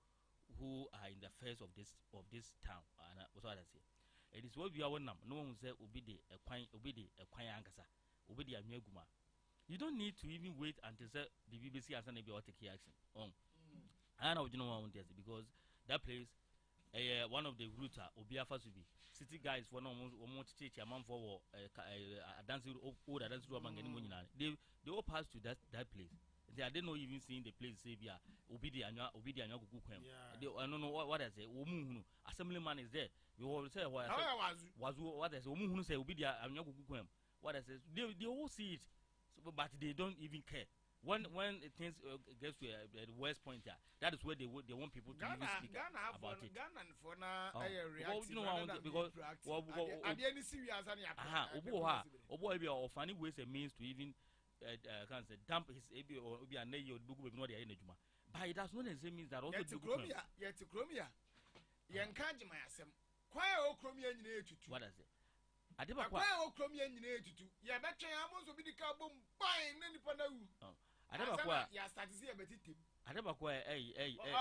who are in the affairs of this town and what I say it is what we are now no one say obi de ekwan ankasa obi de anwaguma you don't need to even wait until say the BBC has an take action I know you know what I because that place one of the router Obuasi to be city guys for no almost teach a man for Adansi old Adansi mangani munyina they all pass to that place they are not even seeing the place say bia obidi anya gugu kwem they I don't know what I say omuhunu assemblyman is there we will say what I say omuhunu say obidi anya gugu kwem what I say they all see it so, but they don't even care when things gets to the worst point here that is where they want people to even speak about it Ghana for na react you know because any serious obo be or funny ways and means to even can say dump his obi anayi obugu be no dey enadwuma but it does not necessarily mean that also do yet kromia yen kan jima yasem kwa o kromia nyina etutu what I say adeba kwa o kromia nyina etutu ye betwen amonso bi dika bom ban na nipa na wu adeba kwa ya start see ebetitim adeba kwa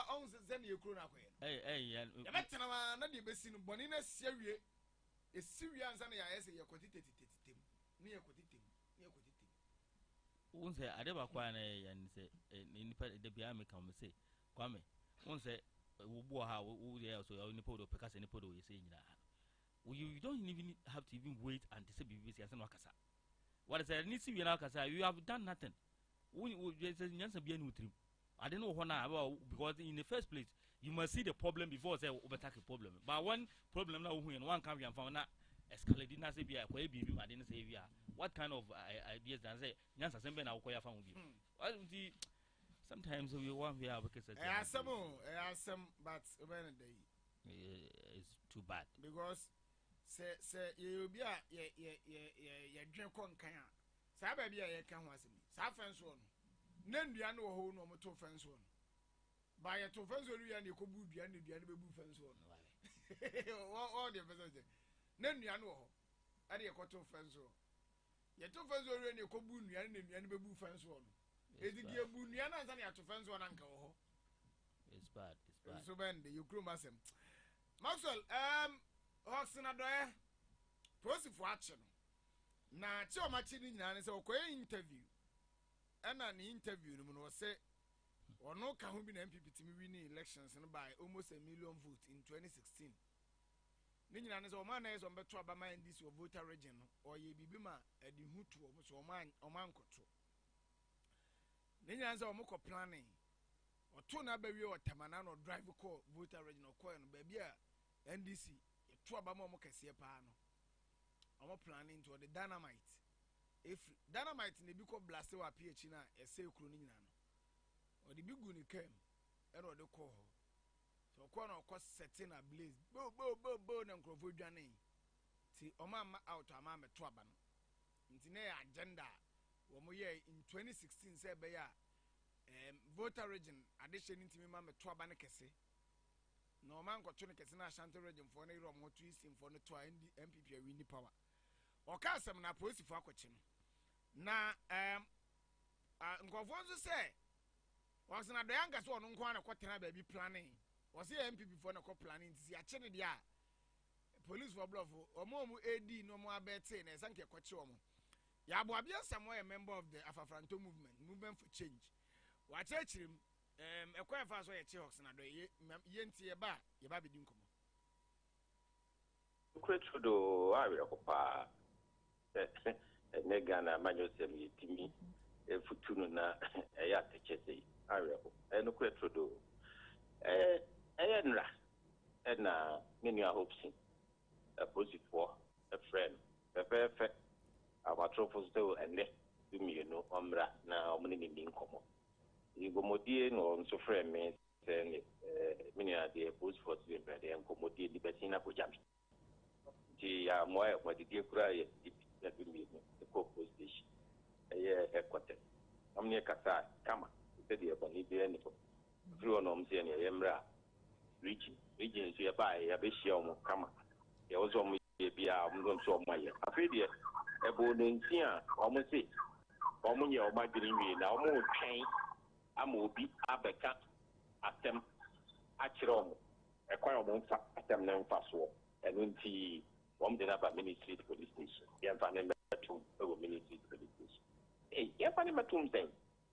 on se na ekro na kwa ya betena na de besi no boni na siawie esiwie ansa na ya ese ye kwatitetitem ni ye kwatitem unse adeba kwa na ya nse nipa de bia me kan me say Kwame unse wo bo ha wo ye so ya nipa do peka se nipa do ye say nyina you don't even have to even wait until say BBC asan wakasa what is ni si wi na wakasa you have done nothing we say nyansa bia ni utrim I don't know what now because in the first place you must see the problem before say overtake the problem but one problem na hu one can be found na escalate na say bia kwa bibi ma de na say bia what kind of ideas and say nyansa sembe na ukoya fa ubi sometimes we want we have because some but when day it's too bad because say you be a ye dwen kon kan a sa ba bia ye kan ho asem sa fence one na ndua no ho no moto fence one ba ye to fence one ya na ko bu dua na dua na be bu fence one all the fence na ndua no ho ade ye ko to fence one ye to fence one na ko bu ndua na ndua na be bu fence one edigi bu ndua na nsa na to fence one anka ho it's bad so ben you crew masem Maxwell Hoxina doye prosi for action na che o machi ni nyina ne se okoye interview ana ni interview no no se ono ka ho bi na MPP timi win elections no by almost 1 million votes in 2016 ni nyina ne se o man na yeso mbeto aba man this your voter region no o ye bibi ma adi hutu o so o man nkoto ni nyina se o mko planning o to na ba wi o tamana no drive call voter region o call no ba bia NDC to abama mo kese pa no omo planning to the dynamite if dynamite ne bi ko blast wa PH na ese kuro ni nyina no o de bigu ni kem e no de ko ho so ko na ko setting a blaze bo na nkrofo dwane ti omo out ama me to aba no nti na agenda wo mo ye in 2016 say be ya voter region addition ntimi ma me to aba ne kese no man ko tune kese na Ashanti region for na iro mo twisting for no to MPP win power o ka asem na police for akochi na nkofo nso say was na do yanga so no nko na kwotena ba bi planning was say MPP for na ko planning ti a chene dia police for bluff omo AD no mo abete na sanke kwachi omo ya bo abia samo a member of the Afafranto movement for change wa chechirim ekwa fa so ye Chihox na do ye ntie ba ye ba bedi nkomo kwetrodo awe opa nega na manyo sem yitimi efutunu na ya techese awe ko eno kwetrodo nra na menu a hopes a positive a friend pepe abatrofos do ene dumi no omra na omuni ni nkomo igomodie no nso frɛ me sɛ ne minia de post for the brand and komodie di betina ko jam ti ya moya ko di kura ye ya bi mi ne ko post station ye headquarter amne kasa kama se de ba ni de ne ko firo no mse ne ye mra region so ye ba ya be hia mo kama ye wo so mo ye bia mo so mo ye afi de e bo ne ntia o mo se o mo ye o ma diri wi na o mo twɛn amobi abeka atem achirom ekwan omfa atem na mfa so enu nti wom de na ba ministry police station ye mfa ne metum e ministry police station ye mfa ne metum sen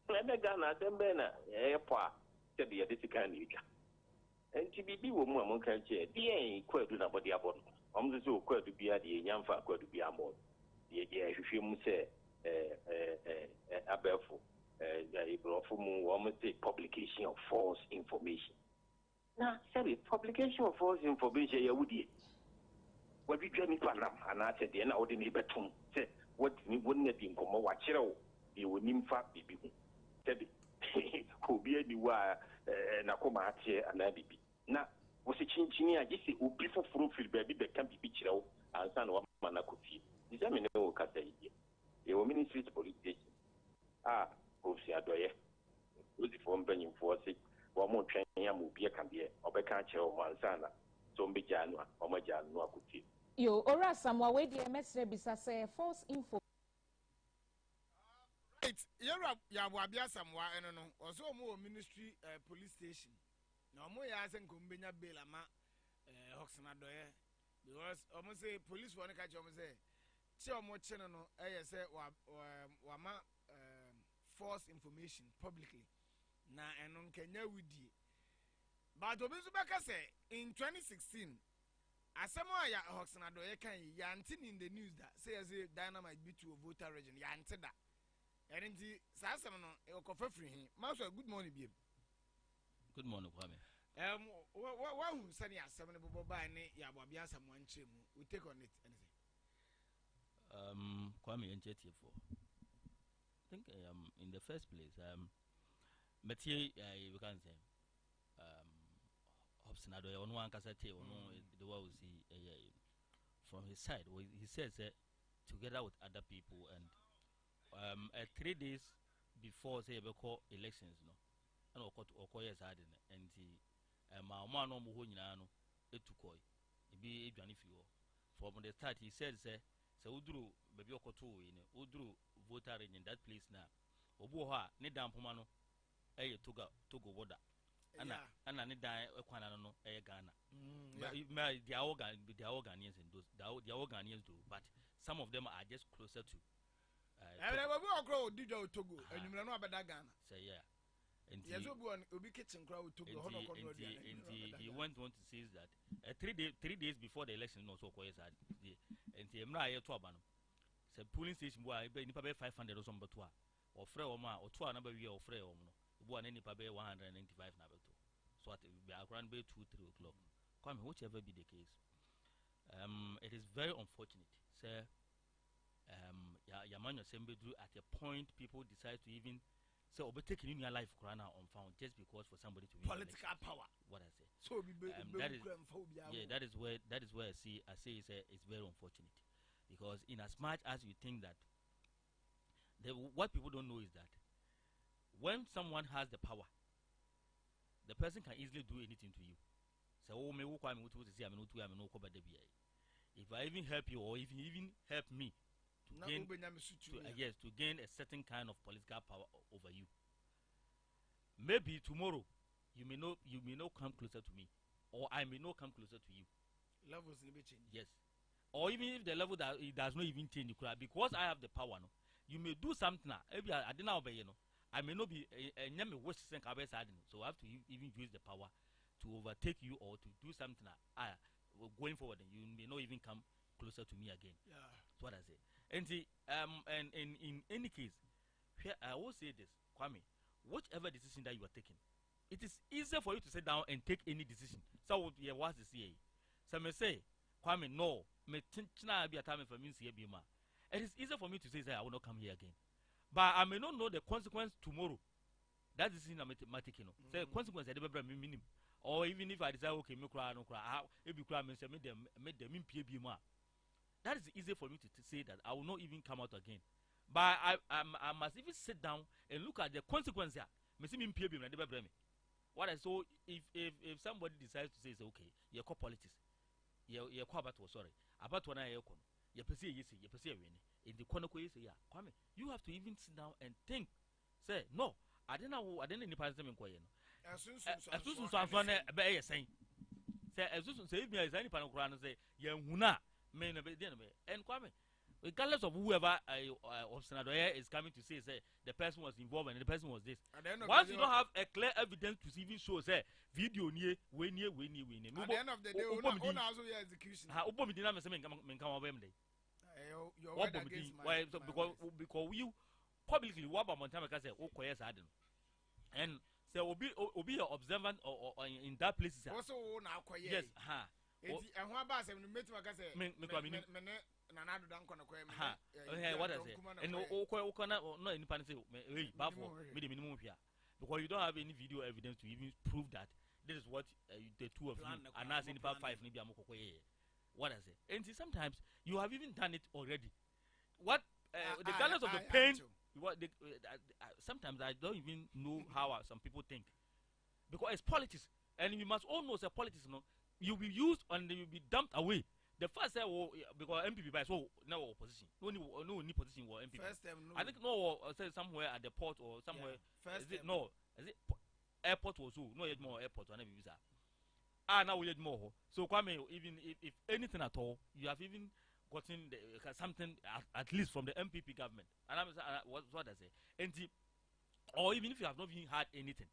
so e be Ghana atem be na ye po a se de ye de tika na ija enti bibi wo mu amon kan che de en kwadu na body abon wom de so kwadu bia de nyamfa kwadu bia mo ye hwehwe mu se abefo publication of false information. Now, sorry, publication of false information, you would what we dream to Anam, and I said, the end of the Nibetum, said, what we wouldn't be in Como Wachero, you would nimfa be said, who be anywhere, Nakoma, and Abibi. Now, was a chinchinia, just say, who before fruitful baby that can be bitchero, and son of Manakuti. Is that mean no Catay? You were ministry police station. Obuasi adoye odi fo mpanyin fo se wo mo twen ya mo bia kan de obeka kire o mansana so mbeja anu a o maja anu akuti yo ora samwa we de mesre bisa say false info right ya bo abia samwa eno no oso mo ministry police station na mo ya se nko mbenya bail ama Hoxina doye because o mo say police won ka che o mo say che o mo che no say wa ma false information publicly na eno nkenya wudi but obi so beka say in 2016 asemo ya Hoxina doye kan ya antin in the news that say dynamite be to a voter region ya antin da enti sa asem no e ko fafiri hin maso good morning biem good morning kwame wa hu sani asem ne bobo ba ne ya bo bia asem wan chemu we take on it anything Kwame NJT for. I think in the first place, but here we can say Hobson Ado on one cassette on the world see from his side. He says that together with other people and 3 days before say call elections, no, and or yes, I didn't, and my man no more no it to koi. It be from the start. He said, say, Udru, baby Okoto in Udru voter in that place now. Obuha, Nedam Pomano, Togo water. And I need die no Ghana. The Ghanaians and those the Ghanaians do, but some of them are just closer to. I never grow Togo, and you know about Ghana. Say, yeah. And he went on to say that 3 days before the election, also quite sad. And the Emra Tuabano said, polling station boy, I pay 500 or some batua, or Frey or Ma, or 2 number year or Frey or no, one any pay 195 number two. So at the background bay 2-3 o'clock. Come, whichever be the case. It is very unfortunate, sir. Yaman Assembly drew at a point people decide to even. So, but taking in your life, Corona on found just because for somebody to win political power. What I say. So, that is where I say it's very unfortunate, because in as much as you think that, what people don't know is that when someone has the power, the person can easily do anything to you. So, if I even help you, or if you even help me, to gain a certain kind of political power over you. Maybe tomorrow you may not come closer to me, or I may not come closer to you. Levels will be changed. Yes. Or even if the level that it does not even change, because I have the power, no, you may do something. Maybe I didn't obey, you know. I may not be a so I have to even use the power to overtake you or to do something. Going forward, you may not even come closer to me again. Yeah. That's what I say. And in any case, I will say this, Kwame, whichever decision that you are taking, it is easier for you to sit down and take any decision. So yeah, what's the CA? So may say, Kwame, no, me tinchna be a time for me to be ma. It is easier for me to say that I will not come here again, but I may not know the consequence tomorrow. That is in a mathematical, you know. So the consequence I never bring minimum. Or even if I decide, okay, me cry, no cry, if you cry, me say, make them in PB. That is easy for me to say that I will not even come out again. But I must even sit down and look at the consequences. What I saw, if somebody decides to say, okay, you're called politics, you're called about sorry, about one I you perceive you perceive in the corner you say, yeah, come you have to even sit down and think. Say, no, I didn't know any person in Koyen. As soon as I'm saying, say, as soon as me as any panel say, yeah, and Kwame, regardless of whoever is coming to say the person was involved and the person was this. Once you don't have a clear evidence to even show, say video near. At the end of the day, we also hear execution. Because you publicly what about Montana say, okay, yes, I don't. And so will be observant or in that place. Also, now, yes, and what about them? What I say? And no independence, the minimum here, because you don't have any video evidence to even prove that this is what the two of you are not in about 5 maybe. What I say, and see, sometimes you have even done it already. What the colors of the pain? Sometimes I don't even know how some people think, because it's politics, and you must all know politics. No, you'll be used and you'll be dumped away. The first say, because MPP by so no opposition, no position was MPP. First time, no. I think no say somewhere at the port or somewhere. Yeah, first is it no? Is it airport was no yet more airport or visa? Now we yet more. So Kwame, even if anything at all, you have even gotten something at least from the MPP government. And I'm what I say, and or even if you have not even had anything,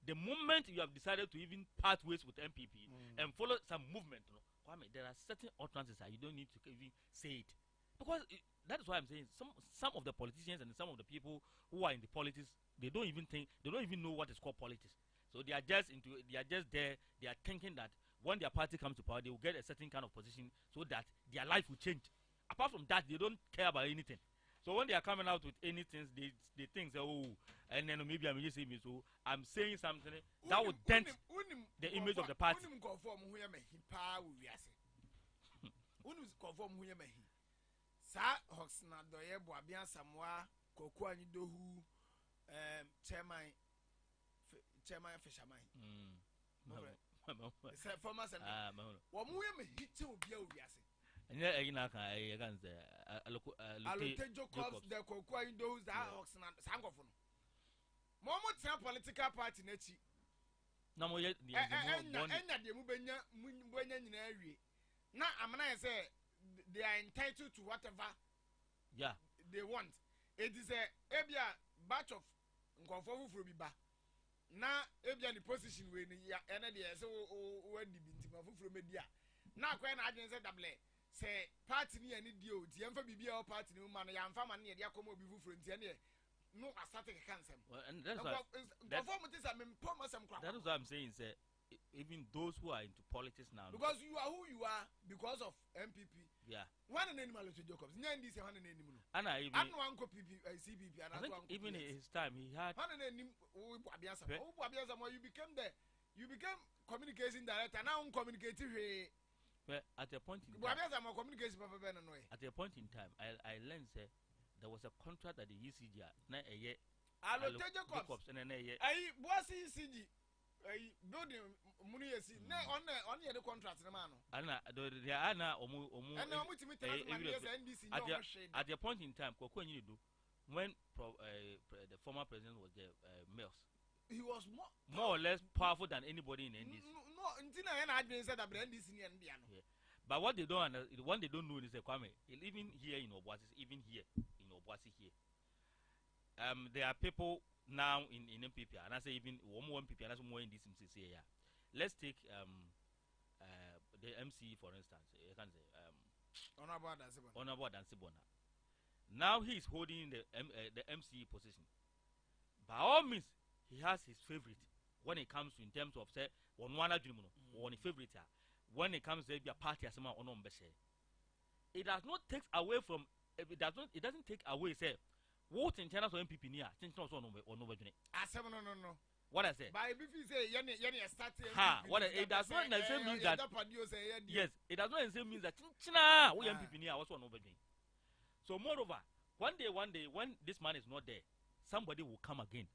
the moment you have decided to even part ways with MPP and follow some movement, you know, Kwame, there are certain utterances that you don't need to even say it, because that is why I'm saying some of the politicians and some of the people who are in the politics, they don't even know what is called politics. So they are just there. They are thinking that when their party comes to power, they will get a certain kind of position so that their life will change apart from that, they don't care about anything. So when they are coming out with anything, they think, oh, and then maybe I'm just saying, so I'm saying something that would dent the image of the party. Sa Hoxna doye Boabian Samoa, Kokwani Dohu, Chairman Fisherman. Former Senator. What movie hit to be obvious. And yeah, I can say, Allotejo Cops, the Kokwani Dohus, the Hoxna Sangophone. Momo Sam political party Nechi. No more yet, the Mubenya Now, I'm going to say, they are entitled to whatever they want. It is a batch of Nkonfofu Frubiba. Now, Ebia the position when the so when the Bintimafu Frumedia. Now, when I didn't say double say party near any deal, the Bibia party, no man, I am family near the Acomo Bifu Frontier. No, I started cancer. And that's what I'm saying, sir. Even those who are into politics now. Because you are who you are because of MPP. Yeah. One animal to Jacobs. This one animal. And I even one copy CPP. I think even in his time he had. You became the communication director. Now communicating. Well, at a point in time. At a point in time, I learned that there was a contract at the ECG. Na a year. Jacobs and a year. Obuasi ECG. Building money is on the contract, man. At the point in time, when the former president was there, Mills, he was more or less powerful than anybody in NDC. But what they don't know is Kwame, even here in Obuasi, even here in Obuasi here, there are people now in MPP, and I say even one more MPP, and that's more in this MCC. Yeah, let's take the MC for instance. You can say Honorable Adansi. Now he is holding the MC position. By all means, he has his favorite when it comes to in terms of say one favorite. When it comes to a party as someone on it does not take away from it doesn't take away say. What in terms of MPP near? Think also no. What I say? By if you say what it does not necessarily mean that. Yes, it does not necessarily mean that China we MPP near also no. So moreover, one day when this man is not there, somebody will come again.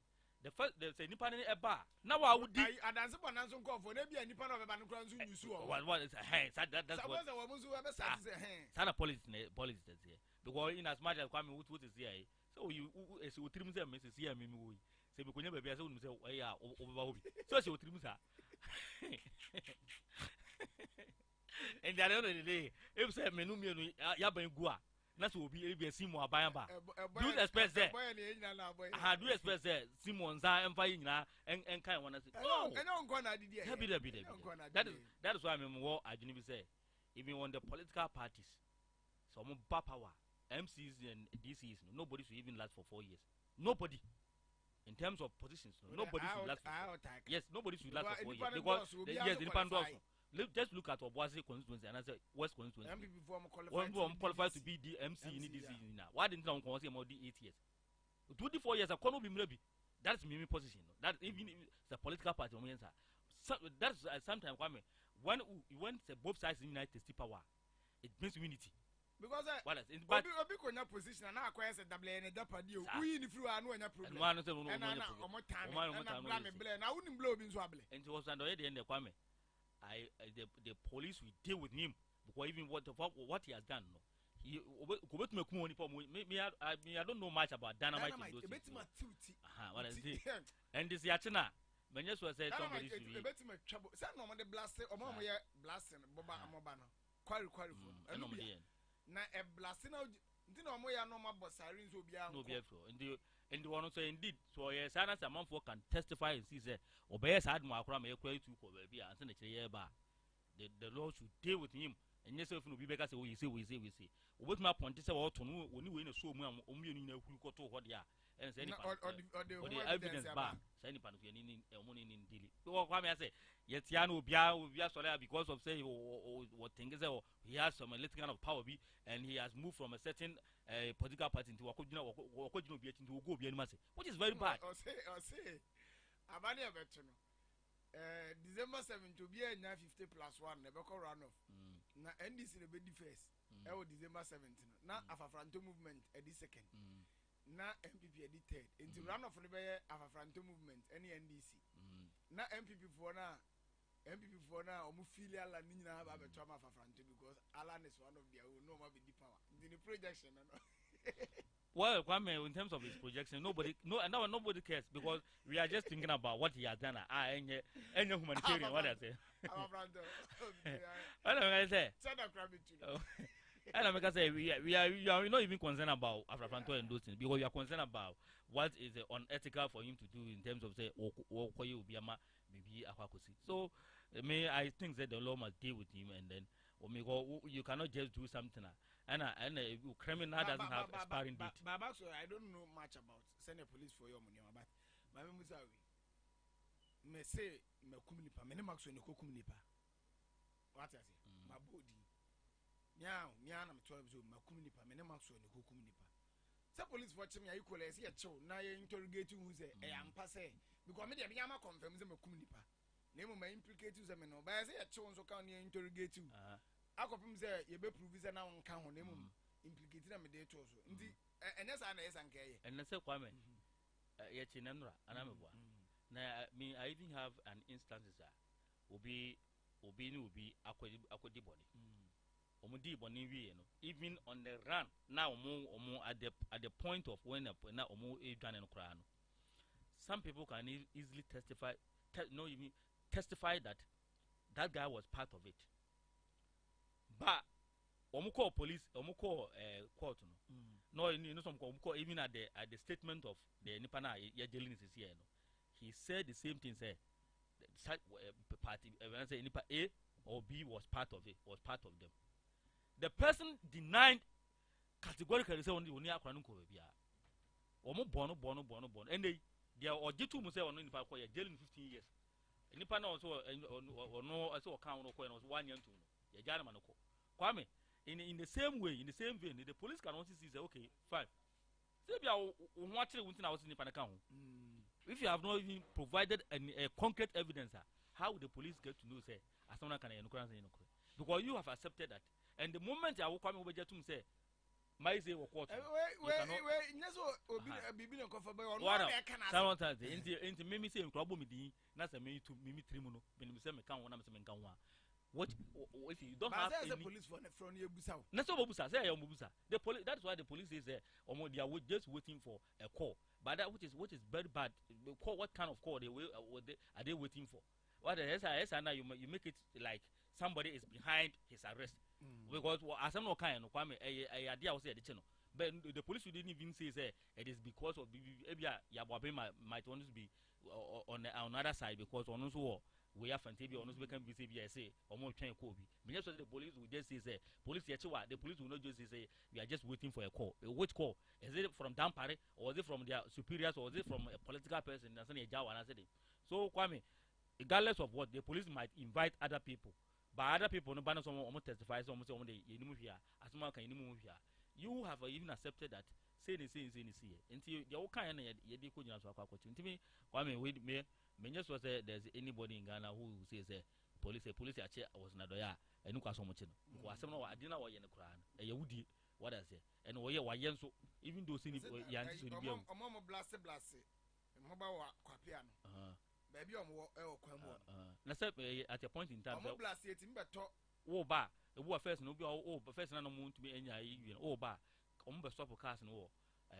The first they say Nipan a bar. Now I would. Adansi Bonanzo call for maybe a Nipan of a Banukanzu. What is that's what. Sana politics here because in as much as Kwame what is here. So you trim them, Mrs. Yam, say, we could never be as old, over. So she would trim her. And the other day, if say Menumi, Yabangua, that will be a Simon Bayamba. Do you expect that? I do expect that Simon's and Fayina and kind one. Oh, that is why I'm more. I didn't say, even on the political parties, some power. MCs and DCs, nobody should even last for 4 years. Nobody. In terms of positions, nobody should last for 4 years. Yes, nobody should last for 4 years. Because, yes, the independent just look at Obuasi constituency and I say West constituency. One qualified to be the MC in this now. Why didn't someone say more than 8 years? 24 years, I can't be maybe. That's my position. That even the political party, that's sometimes when both sides unite to power, it means unity. Because but position and now acquires a double and a dapper deal. We in the flu are no problem. And I wouldn't blow in Swabble. And it was under the end of Kwame. The police will deal with him because even what he has done. He go to make money for me. I don't know much about dynamite. What is it? And this Yachina. When you say somebody should be trouble. Some of the blasting or more blasting Boba Mobana. Quite na a blasting out no more but sirens will be out. And the one say indeed. So yes, and as a month can testify and see obey as had more crime equal to be and send a bar. The law should deal with him. And yes, if we because we say. What my point is about to know when you win a so many who got to what they are. and say any or the evidence back say any pan of your money in daily so kwame I say yet yano bia sorry because of say what thing is he has some little kind of power and he has moved from a certain political party into wakojina be into go be any which is very bad. Or say abani abeto no December 7 to be a 50 plus 1 never call run off na NDC the be first December 17 na afafranto movement at the second na MPP at the third into run off the afafranto movement any NDC na MPP for na omu filial and nina have a trauma afafranto because Alan is one of their own no more be the power in the projection no. Well, Kwame, in terms of his projection, nobody cares because we are just thinking about what he has done. Any humanitarian, what I say. I say. And I say we are not even concerned about Afrafanto and those things because we are concerned about what is unethical for him to do in terms of say maybe Akwakosi. So I think that the law must deal with him and then you cannot just do something. And criminal doesn't have expiring date. Baba, so I don't know much about senior police for your money, but my Musawi may say Makumnipa, many marks on the Kokumnipa. What I say, my body. Now, I'm 12 years old, Makumnipa, many marks on the Kokumnipa. Some police watching me equal as yet, so now you interrogate who say, I am passe, because maybe Yama confirms them Makumnipa. Name my implicate you, but I say a chance so can you interrogate you. Akopim say ye be prove say na won kan ho na mum implicate na me dey to so nti enya sa na yesa nkai and na say Kwame ye chi na nura ana me boa na me I even have an instance obi akodi body omudi body wi no even on the run now omo at the point of when na omo e dwan no kra no some people can easily testify that guy was part of it. But omuko police omuko court no some omuko even at the statement of the nipana ya jailing is here no he said the same thing say party when I say nipa A or B was part of them. The person denied categorically say only akwa no ko bia omo bono and they ojitu mu say ono nipa ko ya jailing 15 years nipa na also no also account no ko no 1 year to no ya jana manoko Kwame, in the same way, in the same vein, the police can also say, okay, fine. If you have not even provided a concrete evidence, how would the police get to know, say, as someone can because you have accepted that. And the moment I will come over to say, my say, or quarter. Into Mimi saying, trouble me, not a minute to Mimi Trimuno, when we say, what if you don't have any police from your busa? That's what Obusa say. The police. That's why the police is there. They are just waiting for a call. But that which is very bad. Call, what kind of call are they waiting for? What the SIS and you make it like somebody is behind his arrest because as I'm not kind of Kwame I idea was the channel. But the police didn't even say it is because of maybe Yababe might want to be on another side because on also. We have Fantabi or no can be say or more train Kobe. Minister the police will just say police the police will not just say we are just waiting for a call. Which call? Is it from Dampare or is it from their superiors or is it from a political person that's a Jawa and I said it. So Kwame, regardless of what the police might invite other people, but other people no banner someone almost testifies almost one day you move here as much can you move here. You have even accepted that say until the old kind of to me Kwame wait me. Just was there's anybody in Ghana who says police was not there and look at so much. Was some I didn't know in the crown. A Yahudi, what I say, and why so even those in Mama blast, mobile Quapiano. Baby, at a point in time, blast it in better. Oh, bar, the war first no be all professional moon to be any oh, bar, stop a cast and war. I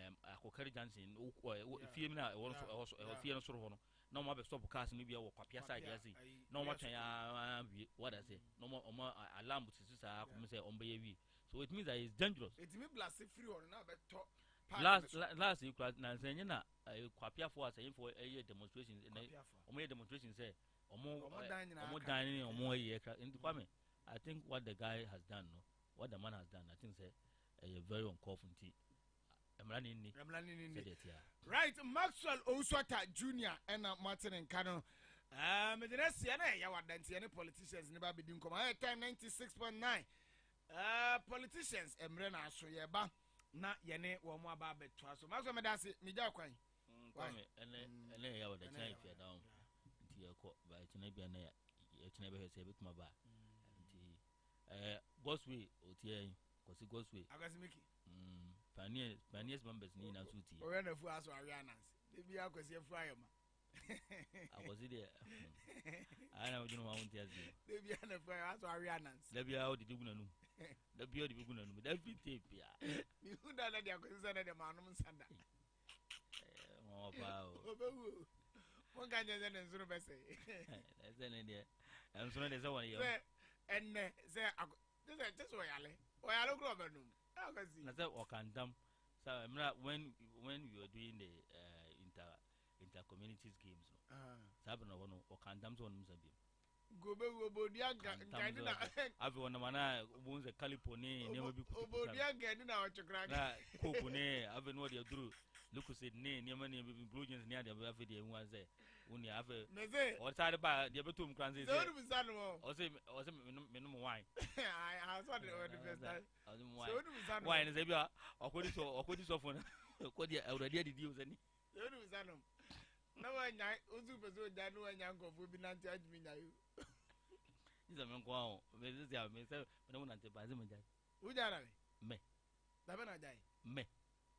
carry Johnson, female also fear sort of. No more stop cast maybe or Quapia side, no more what I say, no more alarm which is say on baby. So it means that it's dangerous. It's me blast free or last you cried Nanzana, Quapia for us for a year demonstrations and a demonstration say or more dining or more year into Kwame. I think what the guy has done, what the man has done, I think say a very uncomfortable Right, Maxwell Oswata Jr. and Martin and Cano. Medina ya wadanti any politicians never be doing come time 96.9. Politicians emrena so yeba na yene wo mo aba betwa so Maxwell medase meja kwan. Ene ya wadanti if you down. Nti yako ba tuna bia na ya tuna be hwese betuma ba. Nti Gosway otie kosi Gosway. Agasimiki. Pioneers members ni na suti. O ya na fu aso arianas. De bia kosi afu ayoma. I was there. I know you know my own tears. They be on the fire, aso arianas. They be out the gunanu. The be out the gunanu. That be tape ya. You don't let your concern the manum sanda. Oh, wow. One guy then and soon as say. That's an idea. I'm sorry, there's one here. And say, this is just why I look over them. I said, or can dump. So I'm not when we were doing the inter-communities games. Sabana one or can dump on Musabi. Go Bodia Gardina. Everyone, man, wounds a calipone, never be Bodia Gardina or Chocra. Copone, I've been what you drew. Lucas said, nay, near many inclusions near the everyday was there. When you have a or tired about the Abatum Cranses. Or say, minimum wine. I saw the first time. Wine is a or could it often? Could you already did use any? No one night, Uzu Danu and Yanko will be not judge me now. He's a man go, myself, but no one until by them. Who died? Me. Tabana die. Me.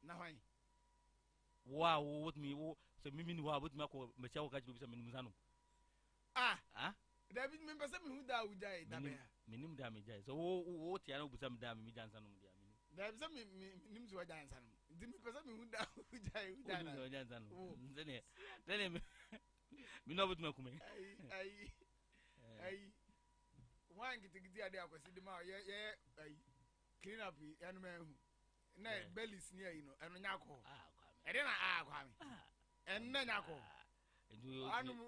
Now I. Wow, what me, so Mimi, what Mako, Michelle catch with some Muzano. Ah, David members who died. Minimum damage. So, what Yano with some damage dance on the there is some names who dance. Didn't person who died. Then me know what me. I one get the idea because the ma clean up and man bellies near you know and Nako. I didn't and then Nako.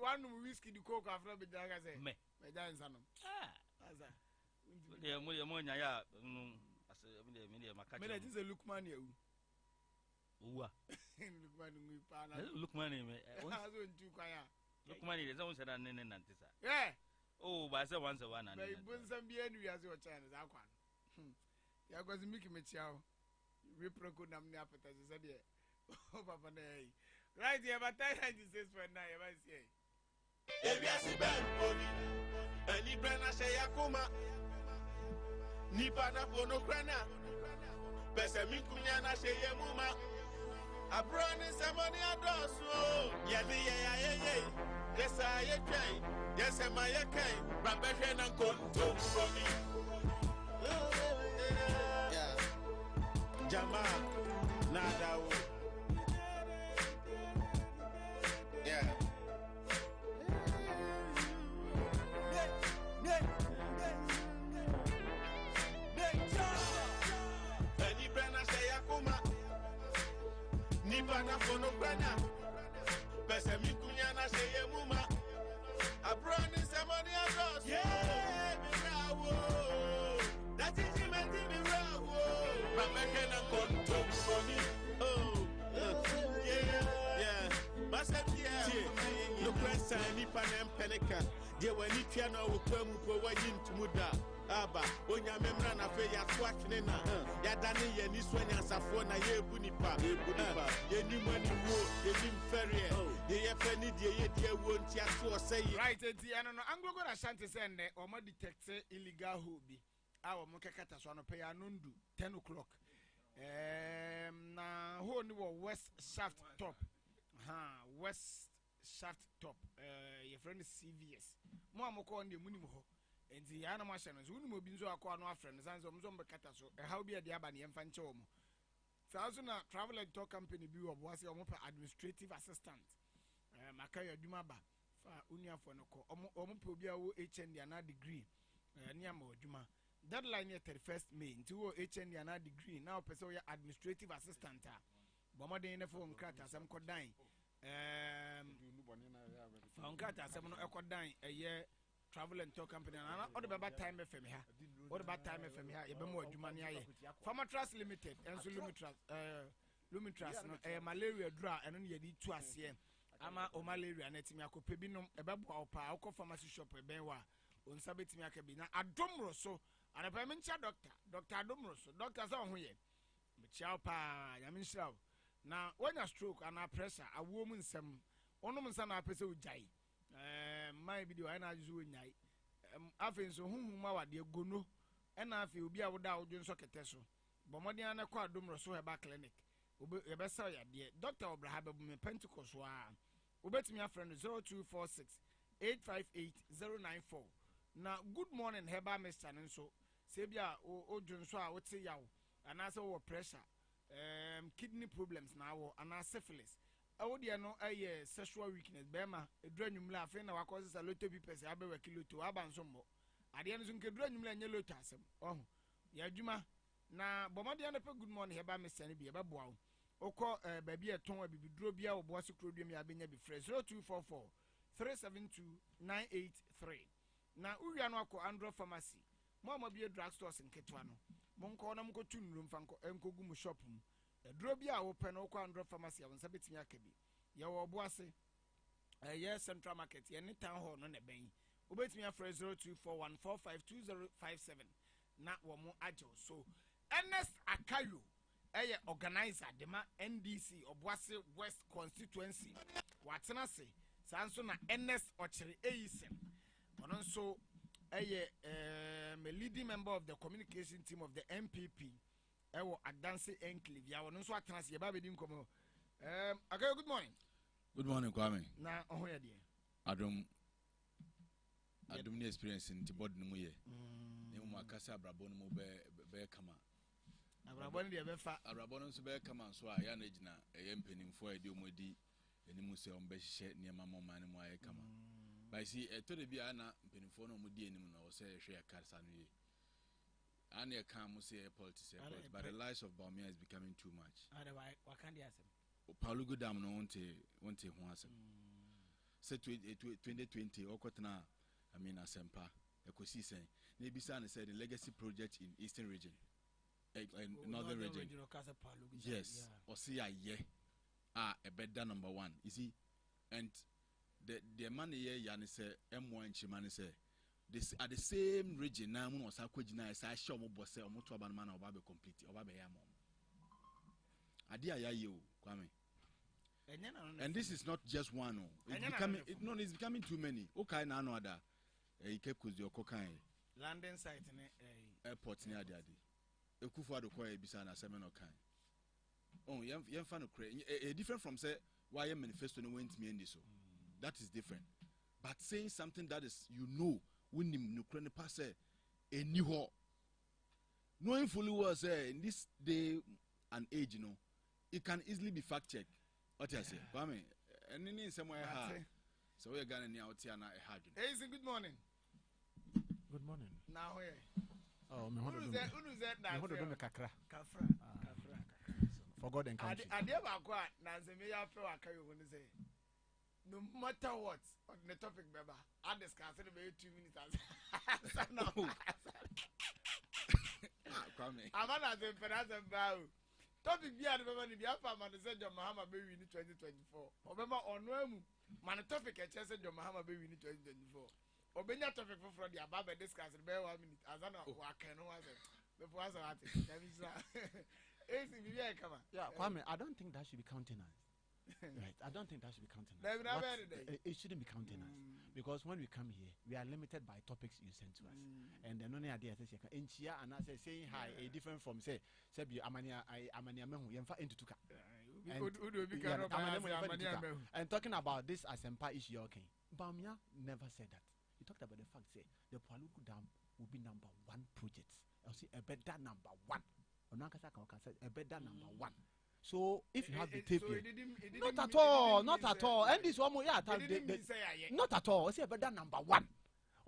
One whiskey the coke after the dagger say me dance on them. This is a look man you. Look money, look money. There's always a name and answer. Yeah. Oh, but I said once a one and I put some beer as your chance. I can. Yeah, because Mickey Mitchell. We procure them the appetite. Said, yeah. Oh, Papa, right here, but I had this for now. I say. Ebiasi ben poni, ani brana se yakuma. Nipa na fono krana. Pese minkunya na se yemuma. Abrani samani adosu. Yedi ye. Yes I ye. Yes ma ye kai. Rabeshe na konto poni. Jama nadawo. Yeah. Nipa na fono brana Pese mikunya na seye muma Abrani semani ados Yeah, mirawo That is imenti mirawo Rameke na konto Foni Oh, yeah Masepia No pressa nipa na mpeneka Die wani tia na wukwemu kwa wajintumuda Aba, onya memra na fe ya swatne na ya dani ye ni swanya safo na ye bu nipa ye ni mani wo ye ni mferie ye fe ni die wo nti aso say right enti ano no anglogo na shanti sende o mo detect illegal hobby awo mo kekata so no pe ya nondu 10 o'clock na ho ni wo west shaft top west shaft top your friend CVS mo amoko on de munim ho enti ya na machine so unu obi nso akọ anu afre no sanso mzo mbekata so how be de aba ne yemfa nche omo sanso na travel and tour company bi Obuasi omo pa administrative assistant makaya aduma ba fa uniafo no ko omo pa obi a wo HND ana degree ne ama aduma deadline is 31st May nti wo HND ana degree now person we administrative assistant bomoden ne fo nkrata asem kodan fa nkrata asem no ekodan travel and tour company and all the bad time FM here. All the bad time FM here. You be more adwuma ne aye. Farmer Trust Limited and so lumitras no malaria dura eno ne yedi tu ase ama o malaria na timi akope binom ebebo opa akọ pharmacy shop eben wa onsa betimi akabi na adomro so anapa mencha doctor adomro so doctor say ho ye mecha pa ya menhira na wanya stroke ana pressure awo mu nsem onom nsa na apese ujai my video I na juzu nyai afen so hunhuma wade gono ena afi obi a woda wodwo nso kete so bomodin na kwa adomro so heba clinic obe besa ya de doctor obraha bebu me pentecost wa obetimi afrɛ no 0246 858 na good morning heba mr nso se bia odwo nso a wote yawo anase wo pressure kidney problems na wo ana syphilis awodi no aye sexual weakness bema edura nwumla afi na wakoze sa loto bi pese abewa kiloto aba nso mbo ade no so nke dura nwumla nye loto asem oh ya adwuma na bomode na pe good morning heba mr ne bi ebeboa wo okọ baabi eton abibiduro bia Obuasi krodum ya benya bi frɛ 0244 372 983 na uwia no akọ Andro Pharmacy mo bi drug stores nketwa no mo nkọ na mo ko tunuru mfa nkogu mu shop mu duro bia wo pɛ no okọ Andro Pharmacy ya wonsa betimi akabi ya wo Obuasi ye Central Market ye ne town hall no na ben obetimi afrɛ 0241452057 na wo mo agye so Ernest Akayo eye organizer dema NDC Obuasi West constituency watena se sanso na NS Ochiri Eisen ono nso eye a leading member of the communication team of the MPP ewo Adansi enclave ya ono nso atena se ye ba bedi nkomo Akayo, good morning. Good morning, Kwame. Na oho ya de adom ni experience in tibod no mu ye ne mu akasa abrabo no mu be kama abrabon de be fa abrabon nso be kama nso a ya na gina empenimfo a de omodi enimu se ombe hye niema mama mu aye kama by see to de bia na empenimfo no omodi enimu na o se hwe akarsa no ye ana e kan mu se politics but the lies of Baumia is becoming too much. Why can't you asem Paulo Godam no wonte ho asem se 2020 okotena I mean asempa ekosi sen na ebisa na say the legacy project in Eastern region northern region. Yes, or see a better number one. You see, and the money here, yani say M1 chimani say this at the same region. Now, mo was akwejina. I show mo boss say mo to abanman oba be complete oba be yamom. Adi ayayo Kwame. And this is not just one. It's becoming too many. Okay, na no other. Kept kuzi okokai. Landing site airport ni adi. Ekufu adokwa ebisa na semeno kan. Oh, yemfa no kre. Different from say why your manifesto no went me end so. That is different. But saying something that is when him no kre ne pass eniho. Knowing fully well say in this day and age, it can easily be fact checked. What I say, Kwame, and in somewhere hard. So we're gonna near out here now a hard. Hey, good morning. Good morning. Now here. Oh, me hold on. Kakra. For God and country. I never got Nsem ya fe Akayo when say no matter what on the topic beba I discuss it about 2 minutes. No. Kwame. Amana Nsem penasa ba. Topic bi ade beba ni bi afa man say John Mahama be win 2024. Obema ono amu man topic e che say John Mahama be win 2024. Obenya topic for the above discuss be 1 minute azana wa kan no was before was at yeah, Kwame, I don't think that should be countenance. Right, I don't think that should be countenance. It shouldn't be countenance because when we come here, we are limited by topics you send to us, and then only idea says in Chia and I say saying hi, a different from say Amania Mehu Yemfa into Tuka. And talking about this as Empa issue, okay, Baumia never said that. He talked about the fact say the Paluku Dam will be number 1 project. I'll see a better number 1. A better number 1. So if you have the tape here, not at all. And this one more, yeah, not at all. It's a better number 1.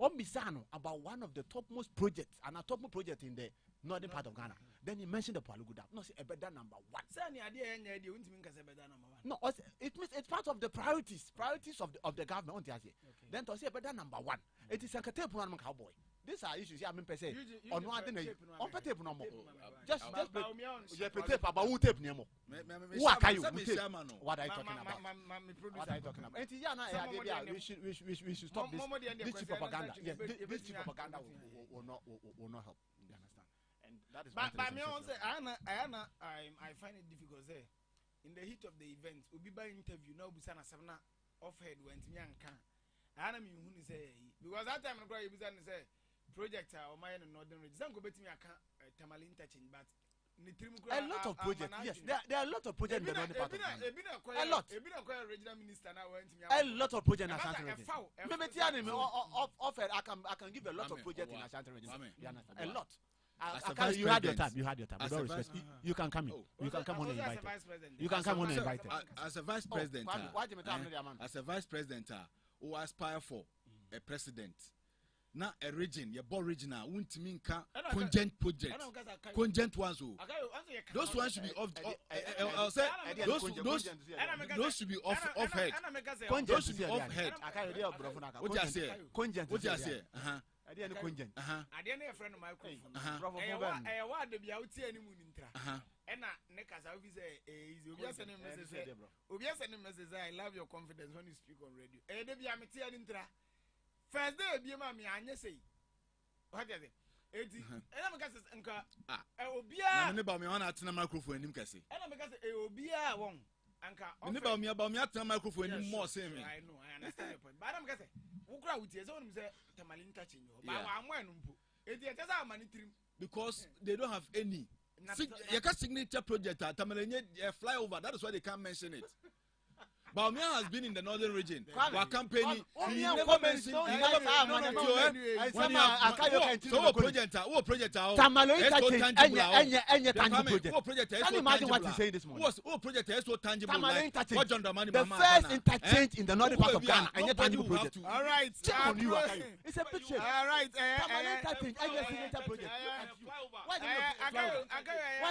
Ombisano about one of the topmost projects and a topmost project in the northern part of Ghana. Then he mentioned the Palugu Dam. No, a better number 1. No, it means it's part of the priorities of the government. Okay. Then to say a better number 1. It is a cowboy. these are issues. I mean, per se, on one thing, on the tape no more. Just tape about who tape no more. What are you? What are you talking about? What are you talking about? And we should stop this cheap propaganda. Yes, this cheap propaganda will not help. You understand? And that is. But me also, I find it difficult. Say, in the heat of the event, we by interview now. Busana Savana offhead went me and can. I am you who say because that time I go Busana say project or my northern region. Some go bet me I can Tamalin touching, but. A lot of projects, yes. There are a lot of projects in the northern part of Ghana. A lot. A lot of projects in Ashanti region. I can give a lot of projects in Ashanti region. A lot. You had your time. You had your time. With all respect, you can come in. You can come on and invite. You can come on and invite. As a vice president, as a vice president, who aspire for a president. Na a region, your ball regional, won't mean contingent project, contingent ones. Those ones should be off. I'll say those should be off head. Those should be off head. What you say? Contingent. What you say? I didn't contingent. I didn't a friend of my microphone. I want to be out here any moon. And Nekas, I will say, Obuasi message. I love your confidence when you speak on radio. First day, be mammy, and you say, what is it? And I'm going to say, oh, be about me on at the microphone, and I'm going to say, oh, be a one. And about me at the microphone, more same. I know, I understand your point. But I'm going to say, who crowd with his own Tamalin touching you? But I'm one. It's a money trim because they don't have any. You can signature project at Tamalin flyover. That is why they can't mention it. Baumia has been in the northern region. Our company, he never mentioned. Can you imagine what he's saying this morning? Project is so tangible. The first interchange in the northern part of Ghana, and yet tangible project. All right, check on you. It's a picture. All right, why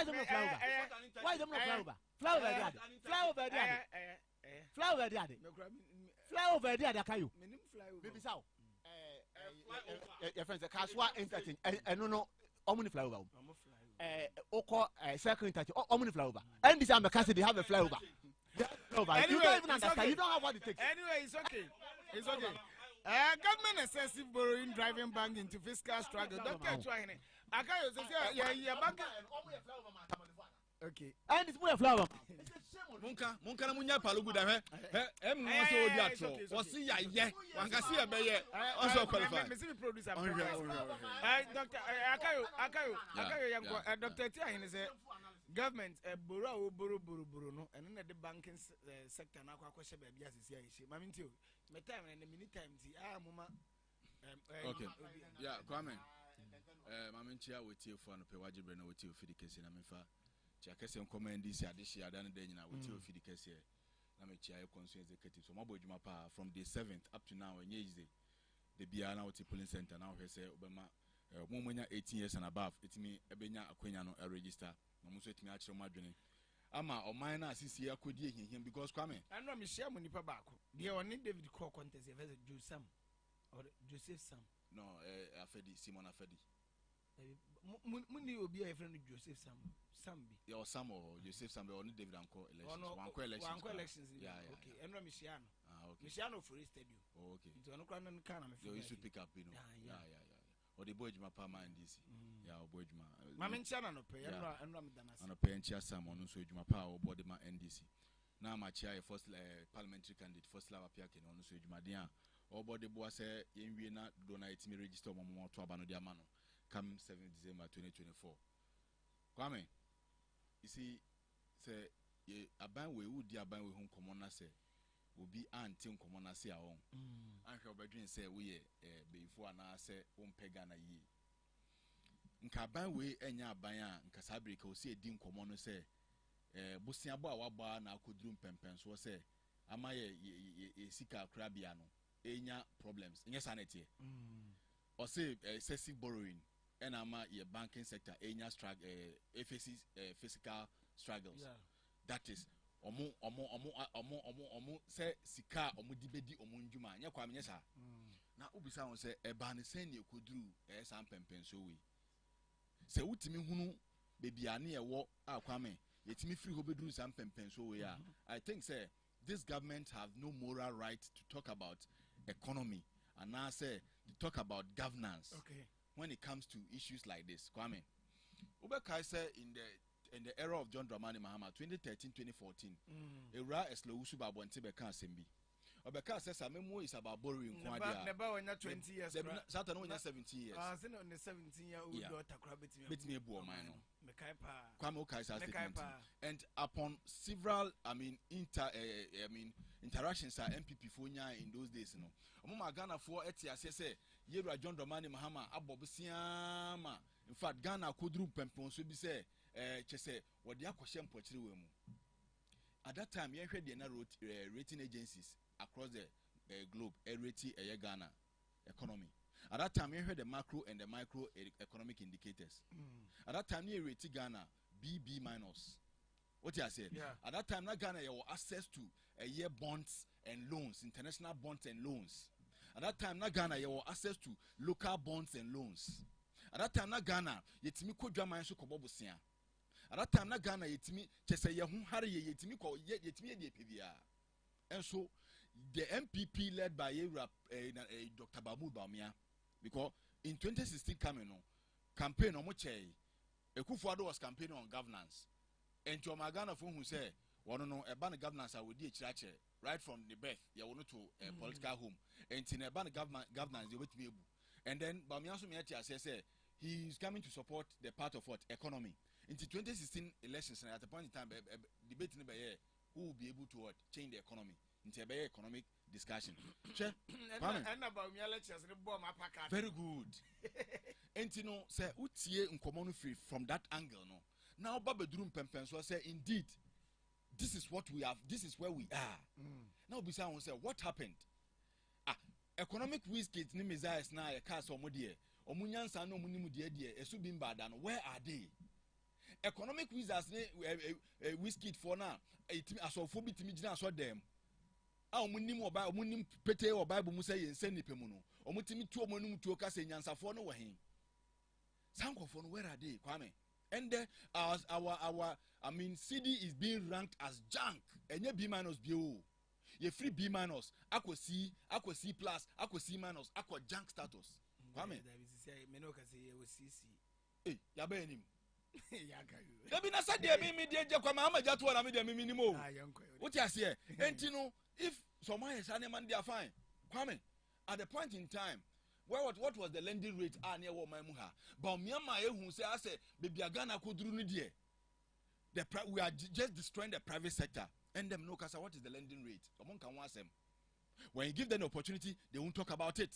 is it not flyover? Why is it not flyover? Flyover there. Fly over there. Fly over there, Kayu. Baby Sao. Your friends, the Kaswa entertain. And no, Omni fly over. Oko, second touch, Omni fly over. And this time, they have a fly over. Anyway, you don't even understand. You don't have what it takes. Anyway, it's okay. It's okay. Government excessive borrowing driving bank into fiscal struggle. Don't get trying it. Akayo says, yeah, bank. Okay. And it's more flower. Munka munya palugu da he so odi atro o si ya ye wan ka si e be ye also qualify me see producer Dr. Akayo yanko Dr. Tiahin say government boro no and na the banking sector na akwa she ba bia sisi ayi mami ntio me time na mini time ti mama okay yeah Kwame mami ntia wetie fo no pe wajibre na wetie ofidi kesi na mefa Chakese command this addition than the with you feed the case here. Let me check consumer executive. So my boy Jumapa from the 7th up to now and years the Biana polling center now he say Obama 18 years and above. It's me Ebenya Aquino a register. Mamuso to me actual madrine. Ama or minor CC could him because Kwame. I know Michelle Munipa Bako. The only David Crow contest if Joseph or Joseph Sam. No, Afedi Simon Afedi. Mundi will be a friend of Joseph Sambi. Or some or Joseph Sambi or David Uncle elections. One elections. Yeah, okay. And Michiano. Michiano for his stadium. Okay. It's on Crown and Canam. You should pick up, you know. Yeah. Or the boy Juma Pama and DC. Yeah, or boy Juma. Maminchana no pay and Ramadan. And a pay and chair some on so Juma Power or body ma NDC. Now my chair first parliamentary candidate first lava piakin on so Juma Dia. Or body boy say in Vienna donate me register more to Abano Diamano. Come 7 December 2024. Kwame, you see, say a band we would be a band with whom Commona say will be anti Commona say our own. And her bedroom say we before and I say Pegana ye. Nkaban we enya bayan nkasabri ka osi edi nkomo no say busiabo awaba na akodrum pempen so say amaye sika krabia no enya problems enya sanity or say excessive borrowing and ama your banking sector enya physical struggles. That is omo say sika omo dibedi omo njuma nya kwa menyesa na obisa won say eba ne sen ne koduru san pempen so we se wutimi hunu bebia ne ewo akwame yetimi free ho beduru san pempen so we I think say this government have no moral right to talk about economy and now say to talk about governance when it comes to issues like this. Kwame Ubeka say in the era of John Dramani Mahama 2013-2014 era eslo usuba bonte beka asembi Obeka says a memo is about borrowing kwadia. Never when 20 years. Saturday when 17 years. Then on the 17-year-old daughter bit me buo mine. Kwame Okaisa statement. And upon several interactions are MPP fonya in those days no. Omuma Ghana for etia say yera John Dramani Mahama abobsiama. In fact Ghana kodru pempon so bi say chese wodi akohye mpokire we mu. At that time you heard the rating agencies across the globe rating Ghana economy. At that time you heard the macro and the micro economic indicators. At that time you rated Ghana BB minus. What you say? At that time Ghana you access to year bonds and loans, international bonds and loans. At that time Ghana you access to local bonds and loans. At that time Ghana yetimi ko dwama so kobobosia. At that time Ghana yetimi chese ye hu hare ye yetimi ko yetimi ye pebia. And so the MPP led by Dr. Bamu Bamia, because in 2016 coming on campaign on Moche, Ekufuado was campaigning on governance. And Chomagana from who say, well, no, a ban governance I would church right from the birth, you want to a political home. And in a ban governance, they wait me. And then Bamiasu Miatia says he's coming to support the part of what economy. Into 2016 elections, and at a point in time, debating about who will be able to what change the economy. Into a economic discussion. Very good. And you know, say utie uncommon free from that angle. No, now Babedrum Pempenso say indeed, this is what we have. This is where we are. Now, Bisa will say, what happened? Economic risk is nimizais na a cast or mudie. Omunyan sano munimudia dear, a subim badan. Where are they? Economic wizards a whiskey for now. As of phobia timidina saw them. Munim or by munim pete or Bible Musa and send Pemuno. Or mutimi to monum to Ocas and Yansafon over him. Sankofon, where are they? Kwame. And our CD is being ranked as junk. And ye B minus BO. Ye free B minus. Aqua C plus, Aqua C minus, Aqua junk status. Kwame. Hey, Yabenim. Yabina said, dear Mimi, dear Jacquamama, Jatwa, I'm the minimum. What you say? And you know, if someone is animal, they are fine. Kwame, at the point in time, what was the lending rate? Near what my muha. But Myanmar, who say, I say, baby, Ghana could do we are just destroying the private sector. And them no kasa, what is the lending rate? Among can want them. When you give them the opportunity, they won't talk about it.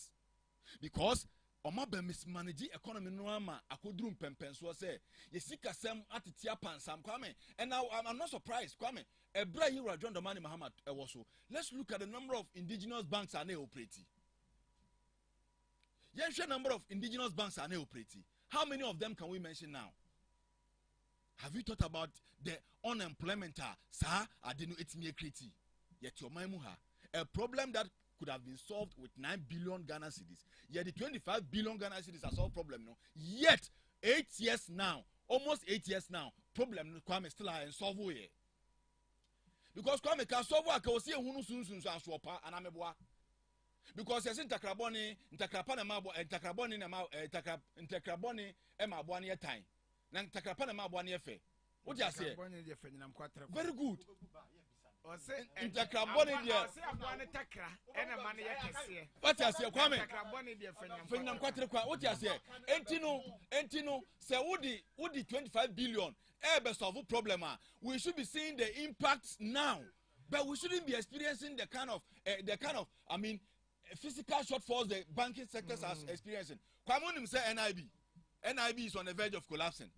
Because Omabe mismanage economy no ama akodrum pempen so say yesika sem atitia pansam Kwame. And now I'm not surprised Kwame. Ebra Hira John Dramani Mahama also. Let's look at the number of indigenous banks are now operating. Yensha number of indigenous banks are now operating. How many of them can we mention now? Have you thought about the unemployment? Sir, I didn't know it's me creative. Yet your maimuha. A problem that could have been solved with 9 billion Ghana cedis. Yet the 25 billion Ghana cedis are solved problem no. Yet 8 years now, almost 8 years now, problem Kwame still are solved here. Because Kwame can solve what can see who soon and swapa and ameboa. Because as in Takraboni, Takrapana Mabo, and Takraboni and Takraboni Emma 1 year time. Nan Takrapana Mabo 1 year fe. What you say? Very good. What you say, Kwame? What you say? Entino, say Woody 25 billion. Solve problem. We should be seeing the impacts now, but we shouldn't be experiencing the kind of physical shortfalls the banking sectors are experiencing. Kwame say NIB is on the verge of collapsing.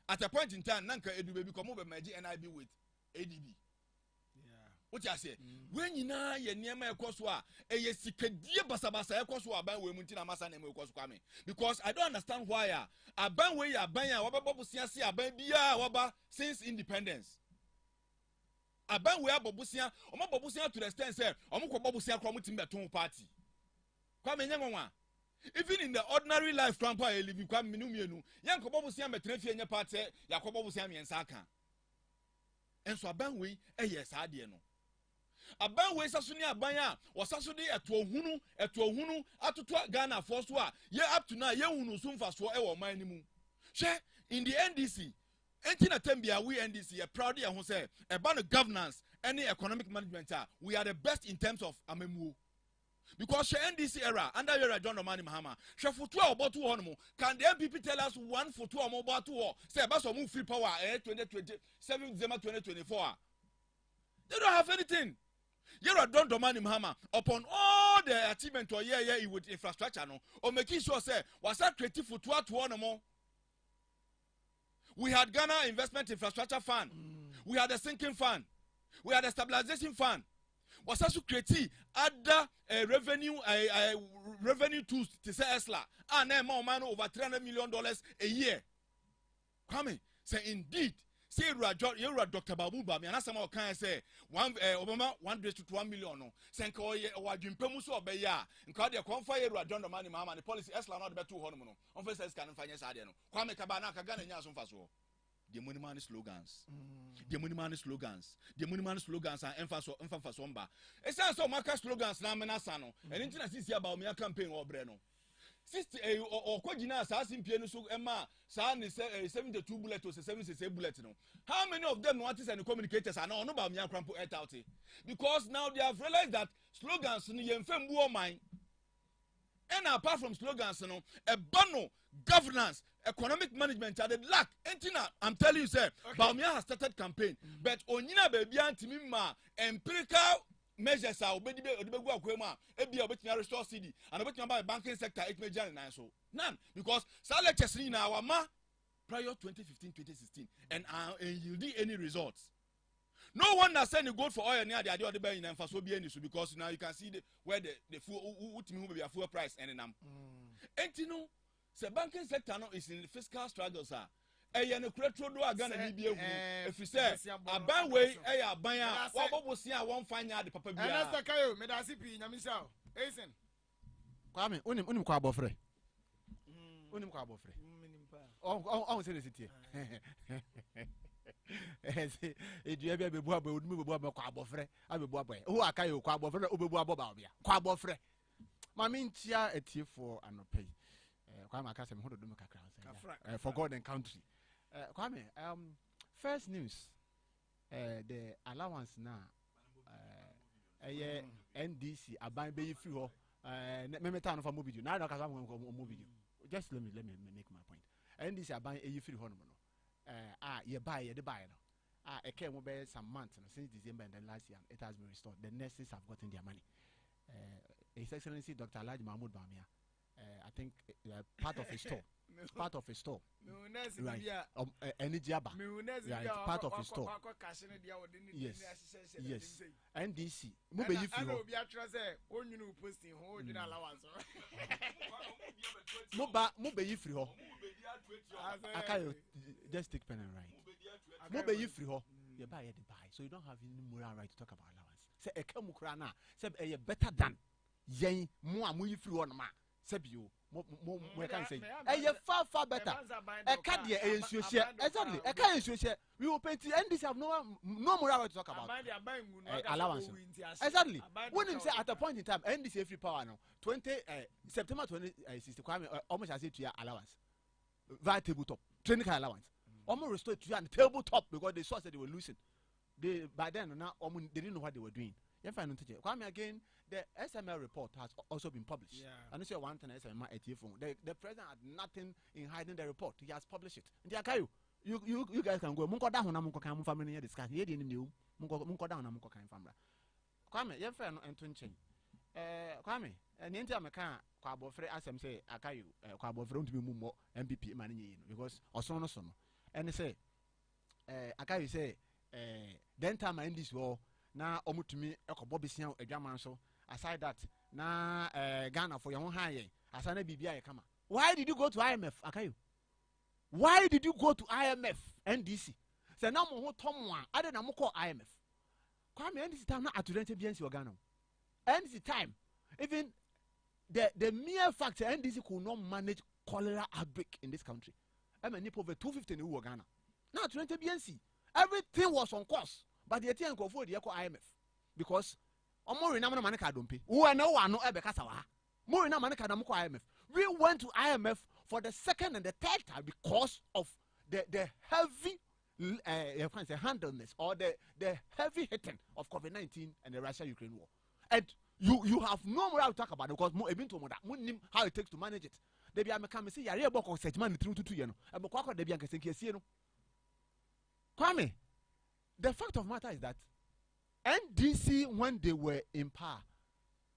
At a point in time, Nanka Edu baby come over NIB with ADB. What you say? When you know your near my coswa, a yesikadie basabasa coswa by Wimuntina Massa name Kwame. Because I don't understand why a ban way a ban Wababusia, a banbia waba since independence. A ban where Bobusia, or Bobusia to the extent, sir, or Mokobusia Cromutin Baton party. Kwame Nyanwa. Even in the ordinary life, Grandpa, living Kwame Numienu, Yanko Bobusiam, Betrefi, and your party, Yakobo Busiam and Saka. And so a banwe, yes, I dear no. A banwe Sasunia Banya, or Sasudi at Tuhunu, at Ghana for Swa, ye up to now, Yahunu soon fast for our minimum. Share in the NDC, Entina Tembia, we NDC, a proud year who say, about the governance, any economic management, we are the best in terms of Amemu. Because she NDC era, under your John Romani Mahama, she for 2 about 2 on can the MPP tell us 1 for 2 or more about 2 or say about some free power 2027 December 2024? They don't have anything. You're a John Romani Mahama upon all the achievement or year with infrastructure no or making sure say was that creative for 2 or more. We had Ghana Investment Infrastructure Fund, we had a sinking fund, we had a stabilization fund. Was also creating other revenue tools to say Esla and then more man over $300 million a year. Kwame say indeed say you are Dr. Babu Bami and some can say Obama 1 to 1 million no say or Jimpemuso Beya and call the confire John the money mama and the policy Esla not better 2 hormone on first can finance Adiano Kwame Kabana Kagana Yasun Faso. The money slogans. The money slogans. The money slogans are emphasis somba. It sounds so market slogans na menasano. And internet is about me campaign or breno. Sister or Kojina assassin piano so Emma San is 72 bullets or 76 bullets. How many of them notice and communicators are not about me crampo et out? Because now they have realized that slogans in the mine. And apart from slogans, a bano governance, economic management, they lack. I'm telling you, sir, Baumia has started campaign, but Onina baby antimima empirical measures are obeyed by restore CD and about banking sector 8 major and so none because Salah Cheslina our ma prior 2015-2016 and yielding any results. No one has said you go for oil near the idea of the bay in Fasobi because now you can see where the fuel will be a fuel price and no, the banking sector no is in the fiscal struggles. And a cretro do a gun and be if you say a bad way, a buyer, what will see? I won't find out the papa. And that's the Kayo, Medasipi, Namisao. Hasten. Kwame, unim kwa bofre. Unim kwa bofre. Oh, say the city. Edu ebe bebu abo odumi bebu abo kwa abofre abebu abo wo akayo kwa abofre obebu abo ba obia kwa abofre mami ntia etiefo anopei kwa maka se me hodo dum kakra for God and country kwame first news the allowance na NDC aban be yi free ho me meta no for mo video na na kasa mo video just let me make my point NDC aban yi free ho no you buy the buyer. It came over some months since December and then last year it has been restored. The nurses have gotten their money. His Excellency Dr. Alhaji Mahmoud Bamia, I think part of a store. Part of a store. Right. Right. Part of a store. Yes. Yes. NDC. Just take pen and write. Mobe you free ho. You buy the buy. So you don't have any moral right to talk about allowance. Say a kamukrana. Say a better than yen mo amu free on ma. Say you more can say. Far better. A card here is share. Exactly. A card is share. We will pay and this have no moral right to talk about allowance. Exactly. When him say at a point in time, and this free power now. 20 September 2060 almost as it to your allowance. Via tabletop. Training allowance. Almost restored to you on the tabletop because they saw that they were losing. They by then now they didn't know what they were doing. Kwame again, the SML report has also been published. Yeah. And this is one thing SML at your phone. The president had nothing in hiding the report. He has published it. And you guys can go. Munko down na munko kan family discuss. Ye di new. Munko down na munko kan family. Kwame, ye fa no entunchen. Kwame, enti ameka kwa abofre asem say akayu kwa abofre ntumi mu mo MPP man nyi because osono no so no. And say akayu say then time in this war na omutumi ekobo besian adwaman so aside that na Ghana for your high asana bibia kama. Why did you go to IMF akayu? Why did you go to IMF NDC? Say na mo ho tomwa ade na mo call IMF. Kwame NDC time na atudente biansi Ghana. NDC time even the mere fact that NDC could not manage cholera outbreak in this country. I mean, over 250 in Ghana. Now, 20 BNC, everything was on course, but the ATM go for the IMF because more in Amana Dompe. Who are no one no Ebekasawa. More in Amana IMF. We went to IMF for the second and the third time because of the heavy handleness or the heavy hitting of COVID-19 and the Russia-Ukraine war. And you have no more to talk about it because more even to how it takes to manage it. They be a come see yare boko set man through to you know. And boko they be anke senke no. Kwame, the fact of matter is that NDC when they were in power,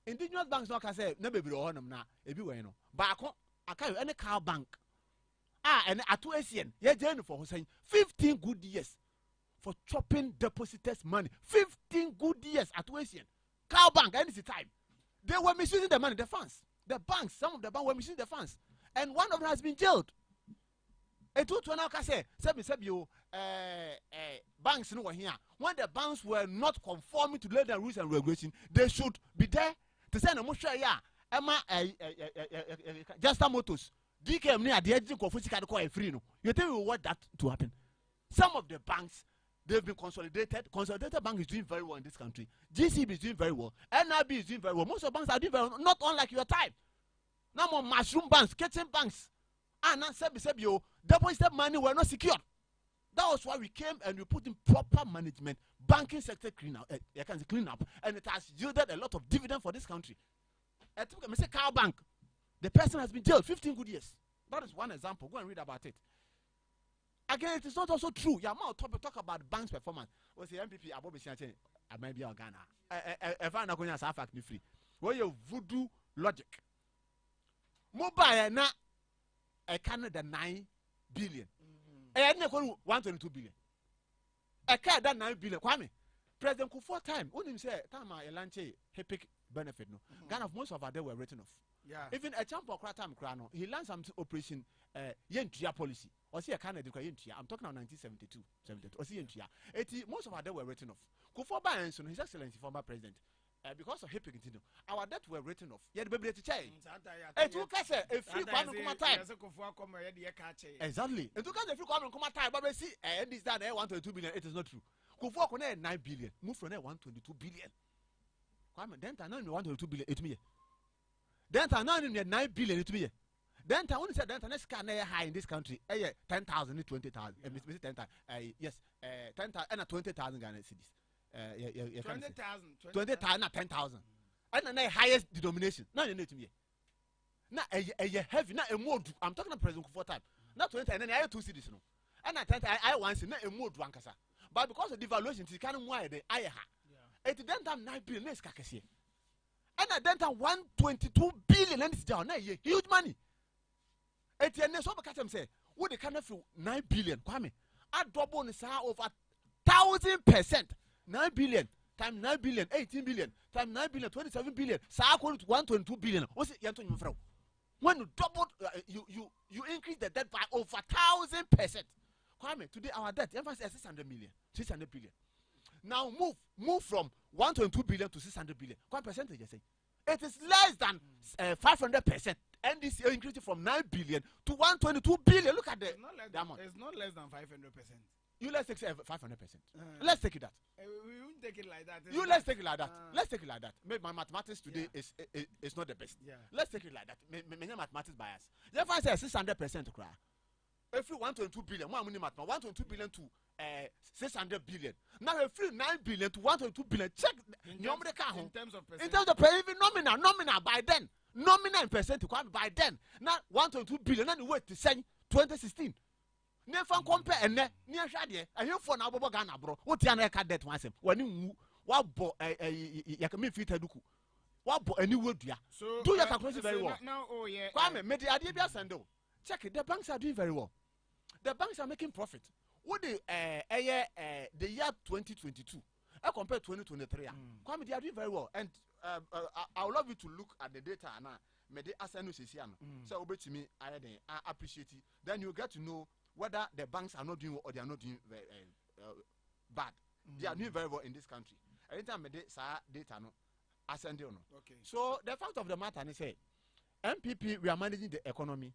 indigenous banks no can say na be bro honum na ebi we no. Baako aka any car bank. And atu Asian, ye join for saying 15 good years for chopping depositors' money. 15 good years at Asian. Cow bank, any time. They were misusing the money, the funds. The banks, some of the banks were misusing the funds. And one of them has been jailed. And two to another say, banks no here. When the banks were not conforming to the rules and regulations, they should be there to send a motion. Emma, just a motors. DKM near the edge of physical free. No, you think we want that to happen? Some of the banks, they've been consolidated. Consolidated bank is doing very well in this country. GCB is doing very well. NIB is doing very well. Most of the banks are doing very well, not unlike your type. Now more mushroom banks, kitchen banks. And now you deposited money were not secured. That was why we came and we put in proper management, banking sector clean up, and it has yielded a lot of dividend for this country. I think I say Cow Bank. The person has been jailed 15 good years. That is one example. Go and read about it. Again, it is not also true. You are more talk about bank's performance. Was the MPP Abobi Siachen? I might be a Ghana. If I'm not going to say fact free. Where your voodoo logic. Mobile na a Canada 9 billion. And 122 billion. A Canada 9 billion. Kwame, President Kufuor time. When him say time a lunch epic benefit no. Ghana most of our day were written off. Yeah. Even a champ or time crano, he learned some operation Yentria policy. Or see a Canada Yentria. I'm talking about 1972, 72. Or see Yentria. Most of our debt were written off. Kufuor Bayenson, His Excellency, former president, because of HIPIC, our debt were written off. Yet the ability to change. It took us a free time. Exactly. It took us a free time, but we see, and this done 122 billion. It is not true. Kufuor connect 9 billion. Move from there 122 billion. Then I know 122 billion. It me. Then I know 9 billion. It me. Then I only said that the next can high in this country. 10,000, 20,000. Yes, 10,000 and 20,000 Ghana cedis. 20,000, 20,000, 10,000. And the highest denomination. Now you need to me. Now a heavy, not a mode. I'm talking about President Kufuor time. Not 20, and then I have 2 cities. No, and I once not a mode one kasa. But because of devaluation, it can't why the I ha. It then time 9 billion less kakasi. And at then time 122 billion and it's down. Huge money. Etienne so catch him say, what the kind of 9 billion? Kwame, I double on over 1,000%. 9 billion times 9 billion, 18 billion times 9 billion, 27 billion. So I call it 122 billion. What's it? When you double, you increase the debt by over 1,000%. Kwame, today our debt emphasis 600 million, 600 billion. Now move from 122 billion to 600 billion. What percentage you say? It is less than 500%. NDC increased from 9 billion to 122 billion. Look at the amount. It's not less than 500%. You let's take 500%. Let's take it that. We won't take it like that. Let's take it like that. Let's take it like that. Maybe my mathematics today is not the best. Yeah. Let's take it like that. Many mathematics bias. If I say 600% cry, if you 122 billion, 122 billion to 600 billion. Now if you 9 billion to 122 billion, check in terms of percent. In terms of even nominal by then. Nominal percent to come by then. Now 122 billion and wait to send 2016. Never compare and near Shadia. And you for now Ghana, bro. What Yana cut that once when you what bought Yakami Fitaduku. What bought a new word? So do your calculation very well. Now, oh yeah. Kwame, Media Sando. Check it. The banks are doing very well. The banks are making profit. What the year 2022 compared to 2023? Kwame, they are doing very well. And I would love you to look at the data now. Mede asanu sesiano. So obey to me, I appreciate it. Then you get to know whether the banks are not doing well or they are not doing bad. They are doing very well in this country. Anytime mede sa data no ascend no. Okay. So the fact of the matter is say MPP, we are managing the economy.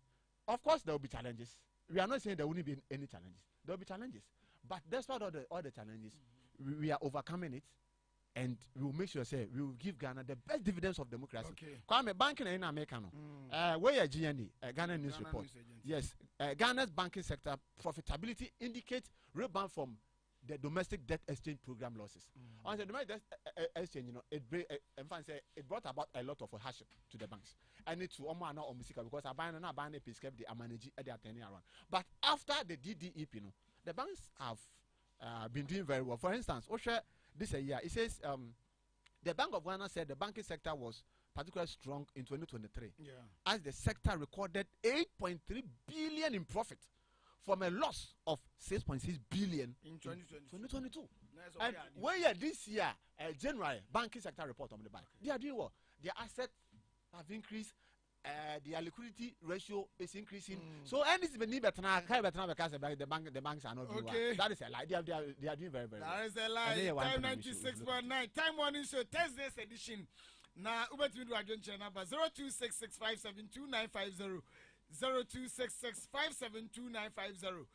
Of course, there will be challenges. We are not saying there won't be any challenges. There will be challenges. But despite all the challenges, we are overcoming it. And we will make sure, say, we will give Ghana the best dividends of democracy. Okay. Kwame, banking in America, where GND, Ghana News Report. Yes, Ghana's banking sector profitability indicates rebound from the domestic debt exchange program losses. On the domestic debt exchange, you know, it brought about a lot of hardship to the banks. And it's almost not musical because I buy a prescribe the manage at the attending around. But after the DDEP, you know, the banks have been doing very well. For instance, Osha. This a year, it says the Bank of Ghana said the banking sector was particularly strong in 2023, as the sector recorded 8.3 billion in profit from a loss of 6.6 billion in 2022. And where this year, January, banking sector report on the bank, they are doing well. Their assets have increased. Their liquidity ratio is increasing. So any better now because the banks are not doing well. That is a lie. They are doing very well. That is a lie. Time 96.9. Time Morning Show Thursday's edition. Now Uber to do again number 0266572950 0266572950.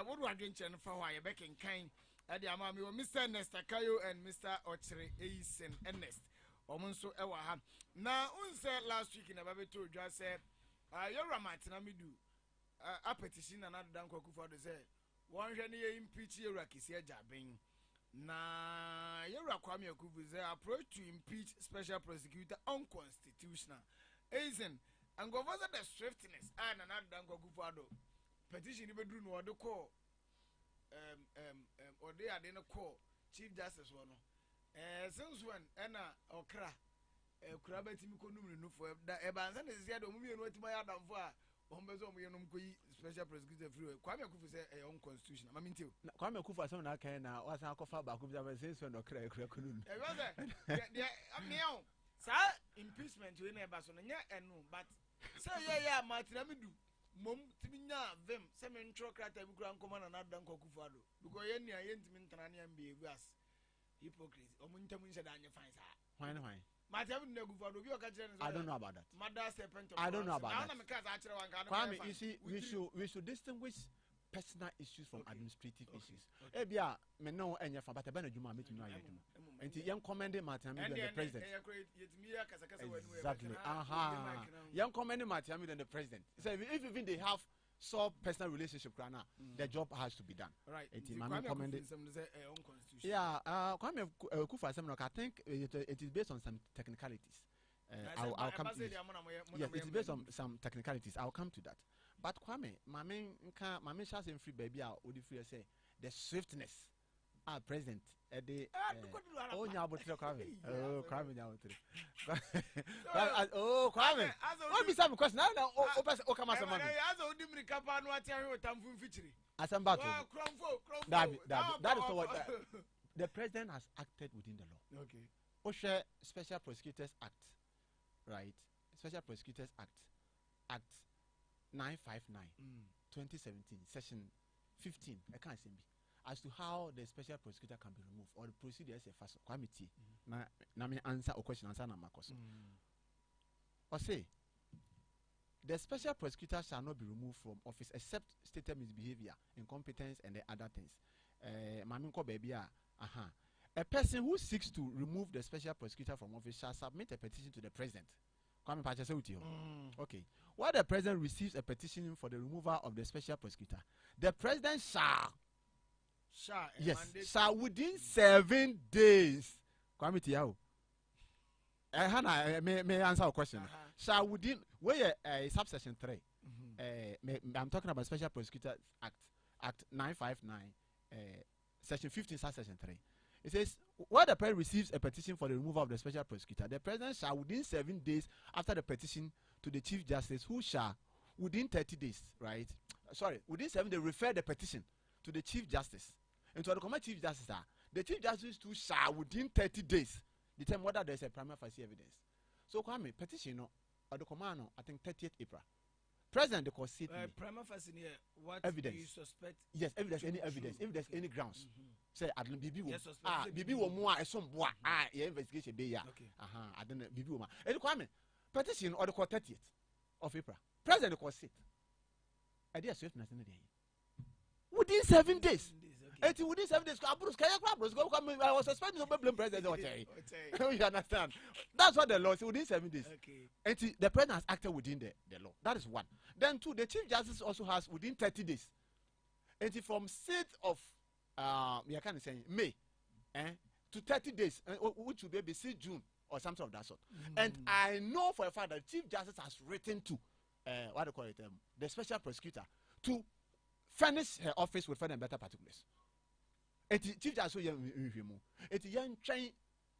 What do I again for why you back in kind at the Amami Mr. Nesta Kayo and Mr. Ochre Eisen Ernest. Omunso ewa ha na unse last week na babe to dwa say yora matina midu a petition na dan kwaku for the say won hwe ne ye impeach yora kisi ajaben na yora kwame akufu say approach to impeach special prosecutor unconstitutional eisen and go for the swiftness na dan kwaku for do petition ni bedru no de call or they are then call chief justice one. Since when Anna Okra Krabati Mikonum for that Ebansan is the other woman what my Adam for special prosecutor free. Kwame Kufu say a own constitution. I mean, Kwame Kufu, some I can now was our coffee back with the sense when Okra couldn't. Sir, impeachment to any person, and no, but say, yeah, Martin Amidu, Mum Timina, Vim, Semen Trocrat, and Grand Command and Adam Kokufado, because any Yentin and be gas. Hypocrisy. Why? I don't know about that. I don't know about that. Kwame, you see, we should distinguish personal issues from administrative issues. Ebia, me no enya fa but ebe Juma meet no ayedum. Enti yen commend Martin Amidu and the president. Exactly. Yen commend Martin Amidu and the president. So if even they have so personal relationship now, the job has to be done. Right. Yeah, Kwame Kufa I think it is based on some technicalities. I'll come to it. Yes, it is based on some technicalities. I'll come to that. But Kwame, my main chance in free baby out would free say the swiftness present at the oh Kwame oh Kwame what be some question now oh come as a man that is what the president has acted within the law. Okay. Osha Special Prosecutors Act, right? Special Prosecutors Act 959 2017 section 15 I can't say as to how the special prosecutor can be removed or the procedure is a fast committee. Na me answer a question answer na makoso. Or say the special prosecutor shall not be removed from office except stated misbehavior, incompetence, and the other things. Maminko baby a person who seeks to remove the special prosecutor from office shall submit a petition to the president. Okay. While the president receives a petition for the removal of the special prosecutor, the president shall within 7 days. Kwame Tiao. May answer a question. Shall within where subsection 3. I'm talking about Special Prosecutor Act 959, section 15, subsection 3. It says, while the president receives a petition for the removal of the special prosecutor, the president shall within 7 days after the petition to the chief justice, who shall within 30 days, right? Sorry, within 7 days refer the petition to the chief justice. And to the command chief justice, the chief justice too shall within 30 days determine whether there is a prima facie evidence. So, Kwame, petition or the command, I think 30th April. President, the court prima facie what evidence. Do you suspect? Yes, if there's any evidence, if there's any grounds. Say, I don't Bibi Bibi will more some boy. Investigation be ya. I don't know Bibi Woman. And Kwame, petition or the court 30th. of April. President was sit. I did swift nothing day. Within 7 days. Within 7 days, I was suspended of blame president. You understand? That's what the law says within 7 days. And the president has acted within the law. That is one. Then two, the Chief Justice also has within 30 days. And from 6th of May to 30 days, which will be 6 June or something of that sort. And I know for a fact that Chief Justice has written to what do you call it, the special prosecutor to furnish her office with further and better particulars. Chief Justice young train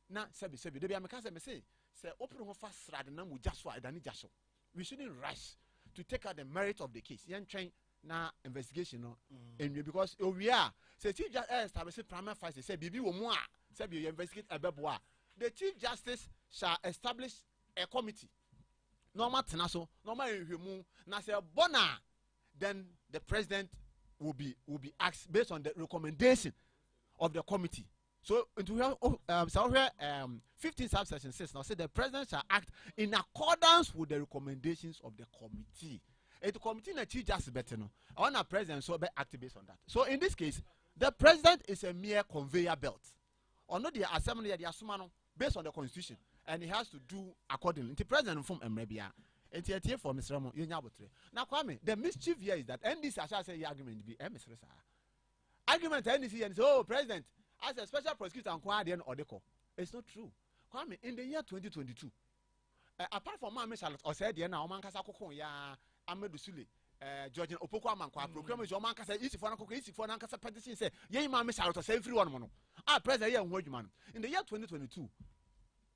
na sebi they be ameka say open ho fast rad na mu jaso adani jaso. We shouldn't rush to take out the merit of the case. Young train na investigation no and because we are say Chief Justice establish primary facie say bibi wo mu a say be investigate ebeboa. The Chief Justice shall establish a committee. Normal tenaso, normal review na say bona, then the president will be asked based on the recommendation of the committee. So into 15 subsection 6 now say the president shall act in accordance with the recommendations of the committee. And the committee na Chief Justice better no. I want a president so be act based on that. So in this case, the president is a mere conveyor belt. Or not the assembly the asumano based on the constitution, and he has to do accordingly. The president from Emrebia. And here for Mr. Ramo, you know. Now, Kwame, the mischief here is that, and this I shall say the argument be Mr. Argument NDC and say, oh, President, as a special prosecutor and Quadian or Deco. It's not true. Kwame, in the year 2022, apart from Mamma Charlotte or said, Yana, Omankasa Koko, ya, Amedu Sule, Georgian Opoko Manqua, proclaim your Mancasa, easy for an Ancasa petition, say, Yay, Mamma Charlotte, or say, every one mono. Ah, President, young man. In the year 2022,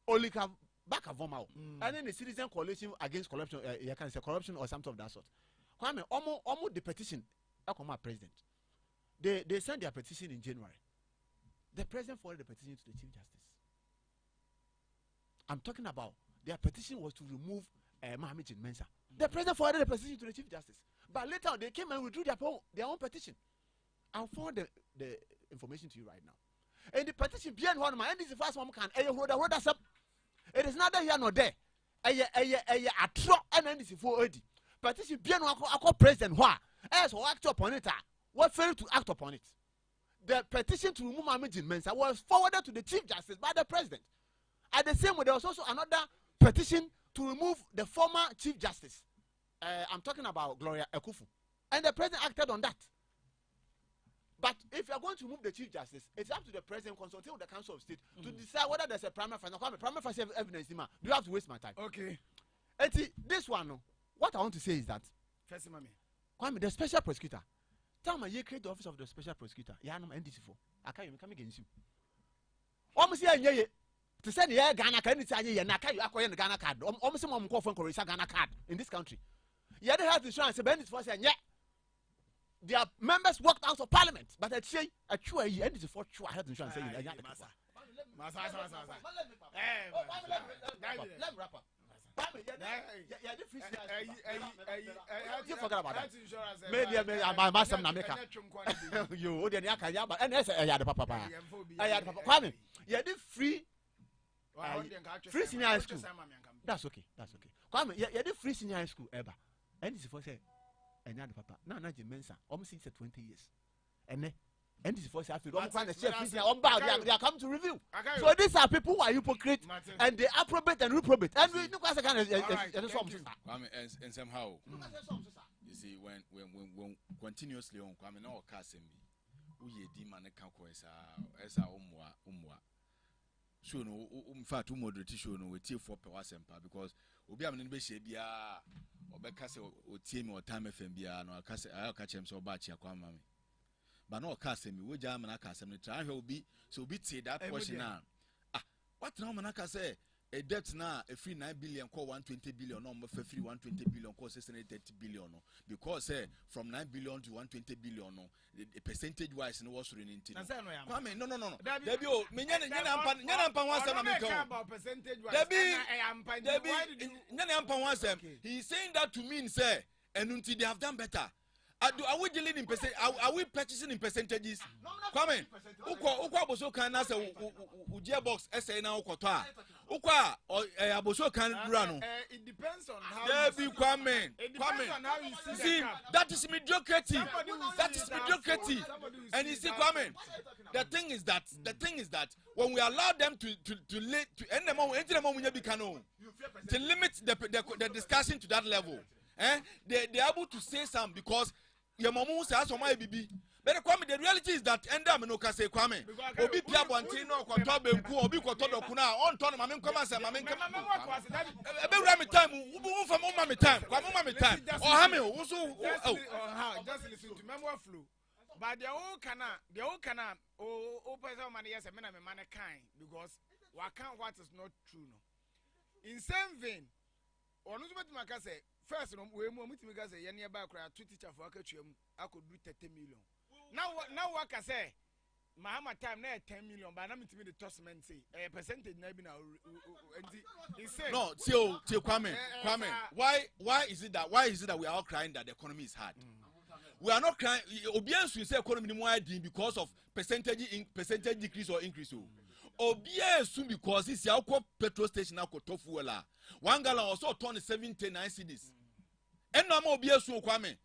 Olika. Back of Vomao. And then the Citizen Coalition Against Corruption, you can say corruption or something of that sort. Kwame, almost the petition, Akoma president. They sent their petition in January. The president forwarded the petition to the Chief Justice. I'm talking about their petition was to remove Mohammed Mensah. The president forwarded the petition to the Chief Justice. But later on, they came and withdrew their own petition. I'll forward the information to you right now. And the petition, beyond one man, and this is the first one can hold us up. It is neither here nor there. A truck and then this is for Eddie. Petition bien wako president wha as who act upon it. What failed to act upon it? The petition to remove Mohammed Mensah was forwarded to the Chief Justice by the president. At the same way, there was also another petition to remove the former Chief Justice. I'm talking about Gloria Ekufu. And the president acted on that. But if you are going to remove the Chief Justice, it's up to the president consulting with the Council of State to decide whether there's a primary evidence. Do you have to waste my time? Okay. This one, what I want to say is that first, Kwame, the special prosecutor, tell me you create the office of the special prosecutor. Yeah, no NDC for. I can't come against you. Almost here, to say the Ghana can say you acquire the Ghana card. Almost some call for Ghana card in this country. Yeah, they have insurance. Benefits for saying yeah. Their members walked out of parliament, but I'd say a true end is for true health insurance. You forgot about that. Maybe I must have Nameka. You didn't Yakayaba, and yes, I had a papa. I had papa. You did free senior high school. That's okay. That's okay. Come, you did free senior high school ever. And this is for say. And now the papa now Mensa almost since 20 years and this is for say they are come to review. So these are people who are hypocrite and they approbate and reprobate and we know as and somehow you see when continuously on Kwame now Kasemi we di man kanko esa umwa show no in fact moderate show no we tie for per wasempa because obi am no be hye bia obeka se o tie me o time fm bia no aka se aka chem so ba chia kwa mama ba no ka se me wo ja amana ka se me try hwe obi so obi tie that portion na what now man aka say a debt na a free 9 billion call 120 billion no mo free 120 billion call 630 billion no because from 9 billion to 120 billion no the percentage wise no was running into Kwame no debi o me nyana ampa wansa na me about percentage wise debi nyana ampa wansa he is saying that to mean say and until they have done better Are we dealing in percent? Are we purchasing in percentages? Come in. Ukwa boso kan na se ujia box SA na ukotwa. Ukwa aboso kan rano. It depends on how. There be Kwame. It depends on how you see that is mediocrity. That is mediocrity. And you see, Kwame, the thing is that when we allow them to end the moment, to limit the discussion to that level, they are able to say something because your mom says on my baby. But Kwame, the reality is that endam no kase Kwame. Obi pia bonti no kwato benku obi kwato dokuna on ton mame nkoma se mame nkoma. Ebe wura me time, wo fa mo me time. Kwame mo me time. O ha me wo so just listen to memory flow. But the whole kana o person man yes me na me man kind because what is not true no. In same vein, onu so betima ka say first no we mu mutimi ka say ye ne ba kra two teacher for akatuam akodu 30 million. Now what I say, Mahama time na 10 million, but I'm to me the tossment say a percentage na be na. No, till Kwame. Why is it that we are all crying that the economy is hard? We are not crying. Obians we say economy more because of percentage decrease or increase. Obians because it's your petrol station now to fuel. 1 gallon also turn 79 cedis. And no more Obians Kwame.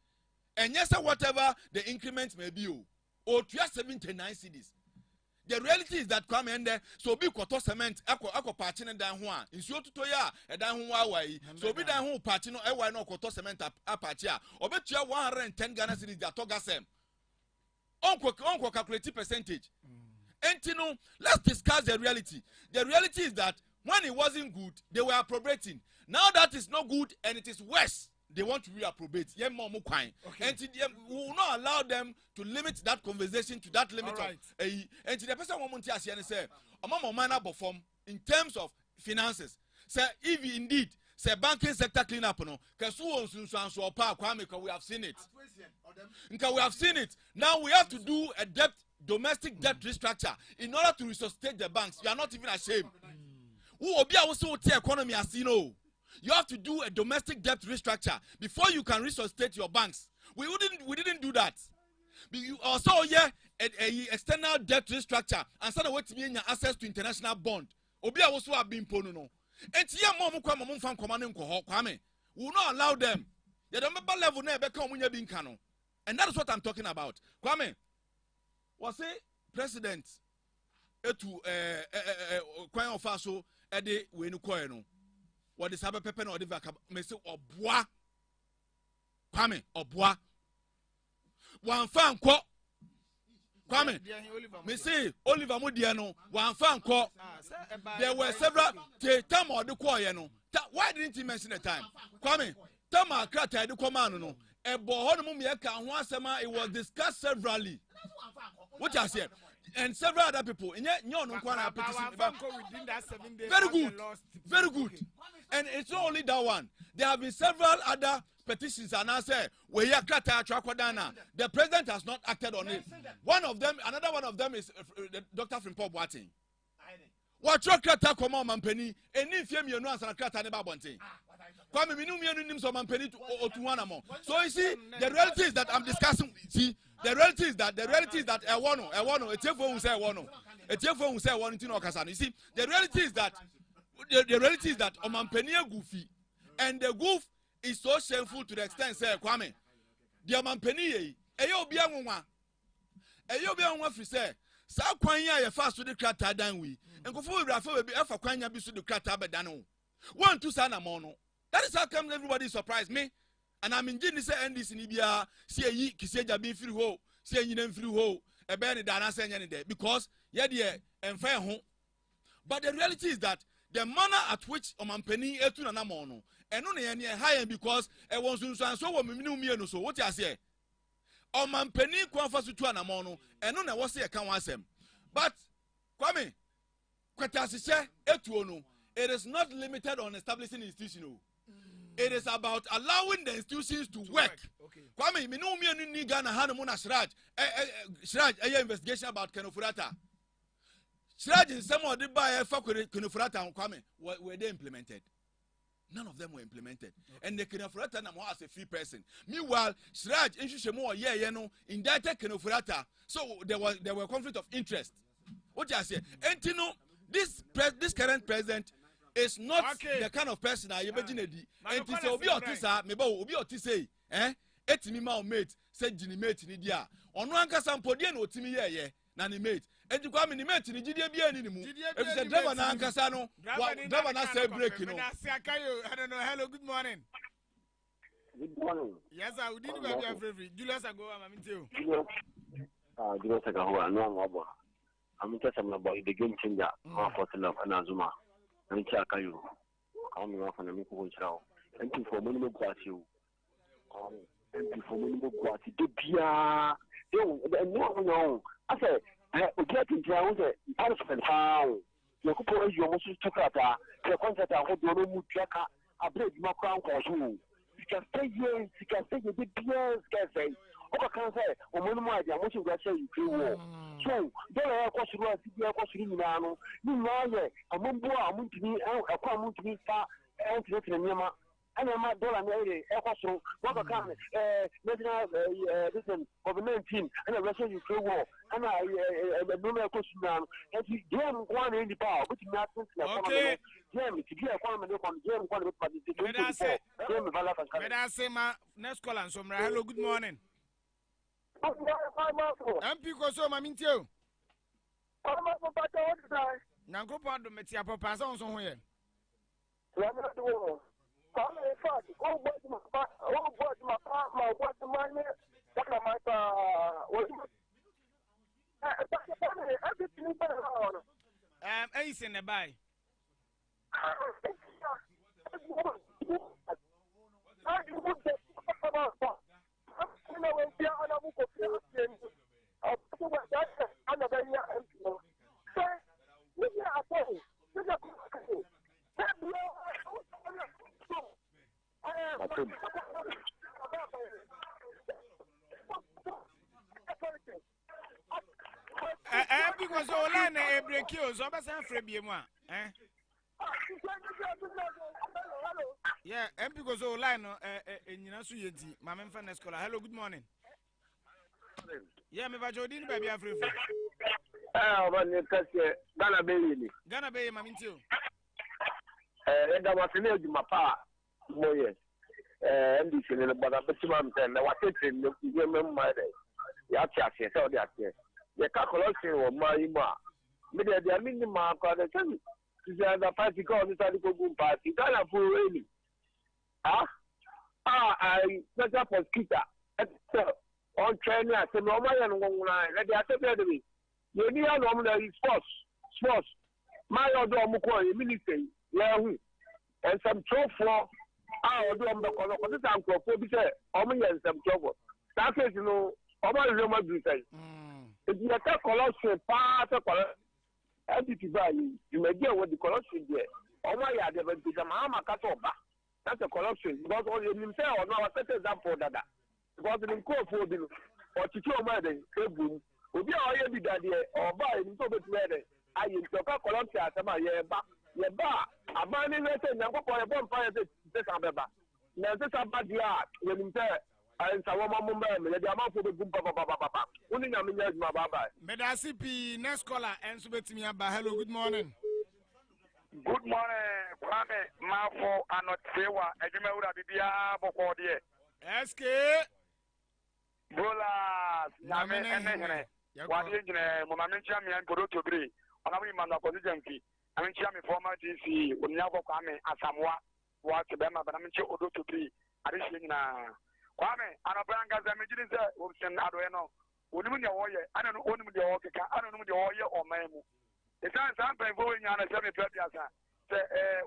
And yes, whatever the increment may be, or 79 cedis. The reality is that Kwame and so be quarter cement, ako patching and down one. In so to toya, and down Hawaii, so be down who patching no no quarter cement up patcha, or bet you 110 Ghana cedis that togasem. Uncle calculated percentage. And you know, let's discuss the reality. The reality is that when it wasn't good, they were appropriating. Now that is not good and it is worse. They want to reappropriate. Okay. And we will not allow them to limit that conversation to that limit of and to the person who wants to say, in terms of finances. Say if indeed say banking sector clean up no, because we have seen it. Because we have seen it. Now we have to do a domestic debt restructure in order to resuscitate the banks. You are not even ashamed. Who will be also the economy as you know. You have to do a domestic debt restructure before you can resuscitate your banks. We didn't do that. You also a external debt restructure and started waiting access to international bond. Obi also have been pono no. We will not allow them. They don't remember level na become munya binkano. And that is what I'm talking about. Kwame was say president etu kwan of aso ede we nu koe no. What is happening? Pepe no diva me say obua Kwame obua wan fan ko Kwame me say Oliver Mudia no wan fan ko there were several time or the koye no why didn't he mention the time Kwame time akrata de command no ebo ho no me ka ho asema it was discussed severally what I said and several other people in within that 7 days very good and it's not only that one there have been several other petitions and I say the president has not acted on it. Another one of them is Dr. Frimpong Boateng. What your krata come man penny and if you know answer krata never bonting come minimum some penny to one more. So you see the reality is that I'm discussing the reality is that I want a telephone will say one. A telephone will say one in Okasan. You see, the reality is that Omampenia goofy, and the goof is so shameful to the extent say Kwame. The Omampenia, Ayo Bianwa, if you say, Sa Kwanya, you fast to the crata than we, and go forward will be for Kwanya be to the crata bedano. 1 2 Sana mono. That is how come everybody surprised me. And I'm in Guinness and this in Ibia, see ye, Kiseja be free ho, see ye them free ho, a Benny Dana saying any day, because yeah, and fair home. But the reality is that the manner at which Omampeni Etuna Namono, and only any higher because I was so minimum so what I say. Omampeni Quanfasu to Anamono, and only was a can but Kwame, Quatasise Etuono, it is not limited on establishing institutional. It is about allowing the institutions to work. Kwame, me no me ni Ghana Hanumuna Shraj investigation about Kenofurata. Shraj in some of the buyer for Kenofurata and Kwame were they implemented? None of them were implemented. Okay. And the Kenofurata Namo as a free person. Meanwhile, Sraj Inshimo, indicted Kenofurata. So there were conflict of interest. What I say? And you know, this current president is not the kind of person I imagine. And it is Obi Otisa, maybe Obi Otise, etimi ma mate, said Jimmy mate in India. On one case, Podian or Timmy, Nani mate. And you come in the mate in the GDB anymore. If the driver Nankasano, driver say break, you know. I don't know. Hello, good morning. Good morning. Yes, I would didn't have your favorite. Julius, I go, I'm too. Julius, I go, no, I'm just about the game changer. For the Anazuma. I'm Chakayu. I'm off on a Miko Chow. Thank you for minimum Guasi. Thank you for minimum Guasi. The Pia. No. I said, get into our husband. How you could put your most took at the concert. I hope you don't move Jacka. I break my crown for you. You can stay here, you can stay here, big years, can say. Okay, can say, or one more idea, what you got say you feel war. So, don't have a question, I was in Nano. You know, a mumbo, a moon to me, a common to me, far, and to the Yama. And I'm not dollar made a question. What a comment, listen, of the 19, and a Russian you feel war. And I, no more question now. And he damn one in the power, which not okay. Jam, to get a comment on Jam, one of the say my next call and some hello, good morning. I'm Pico, so my mint you. Nanko Pando Metia Papa somewhere. Ace in the buy. Because all I break you, so I'm afraid of you. Yeah, and because all I know, in Yinasuti, my man from the school. Hello, good morning. Yeah, me Jodin, baby, I'm free. Ghana Bay. Ghana Bay, my too. And I was in my pa, boy, and this in the Badabasman, and I was taking the women my day. Yacha, so that the calculation of my ma. Maybe the minimum of the party called the Sadico party. Ghana for really. I set up a skitter. On training, I said, no, my and 1 line. Let the other me. You need a normal sports. My other Mukoi, ministry, Yahoo, and some trough for our drum the color for the time for Omi and some trouble. That is, you know, Omi Roma Britain. If you attack colossal part of entity value, you may get what the colossal there. Omi had never become a Katoba. That's a colossal. Because all you himself or now, set example that. Because in court for the or to show my day, Obi a be that or buy in so much ready. I in Toka Colombia, Sama, ye bar, a man in the number for a bonfire. This Ababa. Now, this about the art when you say, and Sawama Mumba, the amount of the Gumba Baba. Only a minute, my Baba. Medasipi, next caller, and submit me about hello, good morning. Good morning, Kwame, Mafo, and not Sewa, and you may have Bibia before the SK Bolas, Name and what is Momamicham and Kurutu Green, on a woman of position fee. I mean, Chami former DC, Unyabo Kwame, Asamoah, what Bema, but I'm sure Odo to be additional. Kwame, and a Branca, the Major, Wilson Adueno, Ununia Warrior, I don't know the Orca, I don't know the Warrior or Mamu. The time something going on a 7 say,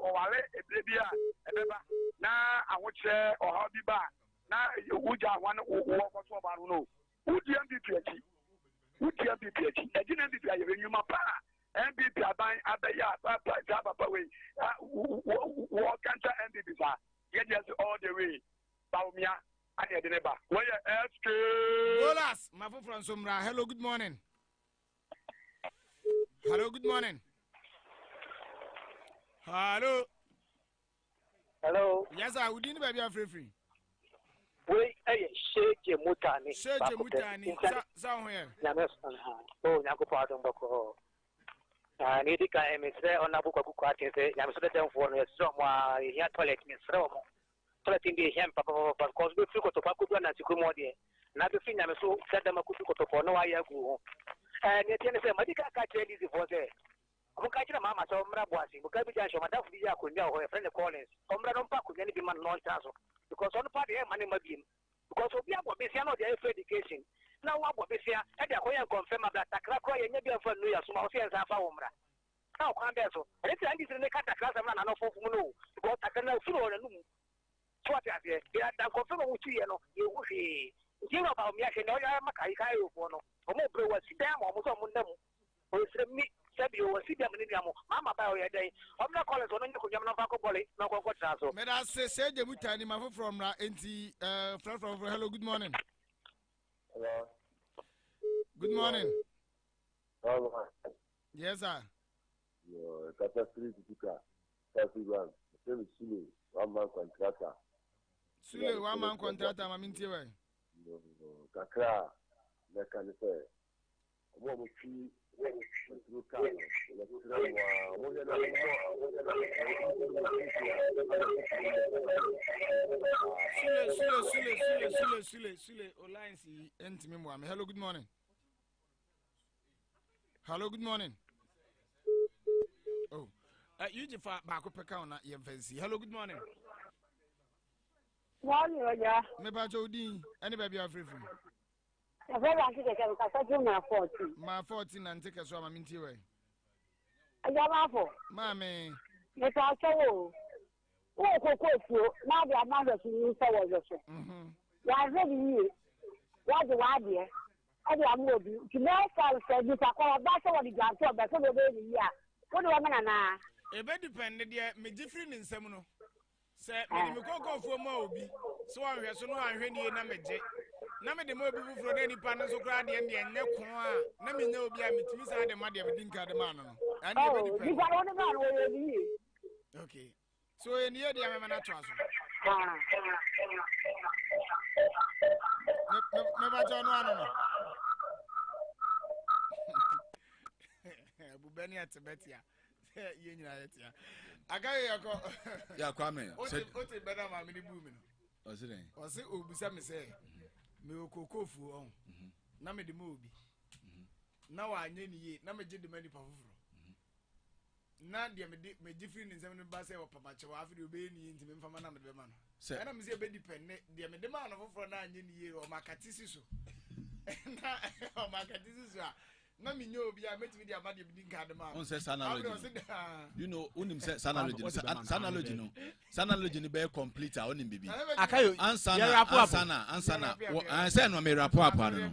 or Wale, a baby, now I would say, or how be back. Now, would you want to walk or so about no? Would you be pretty? Would you be pretty? I didn't be when you my pa and be buying at the yard, away. What can't MVP? Get us all the way. Baumia, I had the neighbor. Where you Bolas, my from Sumra. Hello, good morning. Hello, good morning. Hello. Hello. Yes, I would baby are free. We shake mutani. Shake mutani. Somewhere. Oh, Nago Pardon Boko. Nidika emisre on Nabuka Kukwati, Yamsudden for someone here toilet Miss Rome. Toilet in the hem, Papa, because we took to Pakuan and Sikumodi. Not the thing I'm so said them a kutu for no ayagu. And yet, Medica catch for there. Mukachira mama so mra Obuasi mukabi jasho madafu dia kunya ho friend Collins omra no pa kunya ni bi man non taso because on part e mane mabim because obi abo besia no dey education na wo abo besia e dey akoya confirm abla takra ko ye nya bi afa no ya so ma o se nsa fa wo mra na o kan be so e ti andi ne kata class am na no fofu no because takra na furu ona num so ati ase ya dan confirm wo chi ye no ye wo he ntinga ba o mi ake no ya makai kai o fo no o mo bre wa si dan mo so mo ndam o sire mi Sabi was see them in the Mama by your day. I'm not calling on you could have no body, no go so. May I say the Mutani from NT from hello, good morning. Hello. Good morning. Hello. Yes, sir. Your catastrophe to Tika. 31. Same Sule, 1 man contractor. Sule, 1 man contractor, I'm in Tiwa. Kakra, Mechanical. What we Sule, Olansi, hello, good morning. Hello, good morning. Oh, you just back up account at your fancy. Hello, good morning. Morning, yeah. Maybe I told you, anybody are free from. My 14 and take a swam, I'm in Tiway. I got my Mammy. Let us go. Oh, you. Now they are mother to you forward. Why, really? What do I hear? I am moving. To know, said this, I call back over the gun, but so the baby, yeah. What do I mean now? A bit depended, yet, me different in Seminole. Say, me go for Moby. So I have so no one when you number J. Name the more people from any partners who cried the Indian. Let me know be a Miss Adam, my dear, didn't cut the man. And you got on the man where you okay. So in the idea, I'm not transfer. Never turn one. Bubenia Tibetia. I got you. Yeah, Kwame. What's it better, my mini booming? Was it Obuasi say? Me okoko fu on na me de mo obi na wa anya ni ye na me je de mani pa foforo na de me different nsem no ba say wo papa che wa afide obe ni ntime mfama na me de ma no na me say be depend de me de ma no foforo na anya ni ye o makatisi so na o makatisi so na me nyo obi a metimi de amade bi dinka de ma on say sanalogy you know unim say sanalogy no sanalogy ni be complete a onim bibi akayo ansana say no me rapport apa no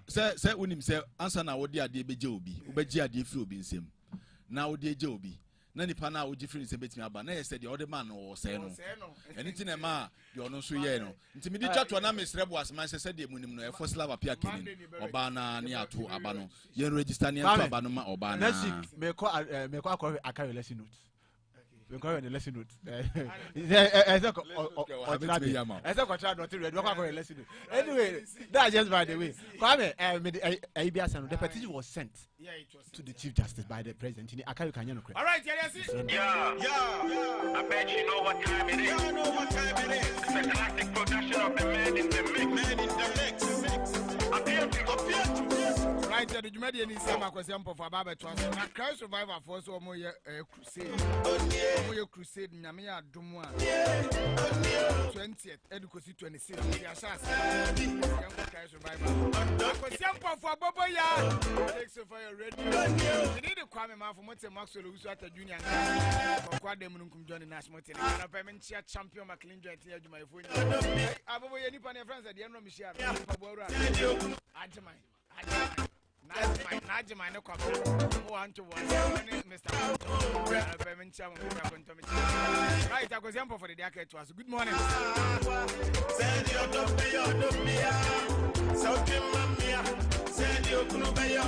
say unim say ansana wo de ade beje obi wo beje ade fi obi nsem na wo de eje obi na nipa na wo jifiri nsem betimi aba na ye say the other man wo say no anything na ma de ono so ye no ntimi di twato na mesre Obuasi man say de munim no e for slava pia kenin oba na ne ato aba no ye register ne ato aba no ma oba na next week me ko akayo lesson note we go on the lesson note anyway that's just by the way Kwame the petition was sent to the Chief Justice by the President in Akayo Kanyano. All right, yeah. I bet you know what time it is. You know what time it is. It's a classic production of the Man in the Mix. Appear to. Right, the Jumadian is some question for Baba Trans. Now, Christ Survivor for so more crusade. Crusade, Namia Dumwa. 20th, Educosi 26. Christ Survivor. Question for Baba Ya. Thanks for your radio. You need to come in from what's a Maxwell who's at the junior. For Quademunum joining National Team. And a payment champion McLean Jet here to my phone. I've over any friends at the end of Michelle. Najma no come. Want to one, Mr. Right, I was young for the day to us. Good morning. Send your don't be your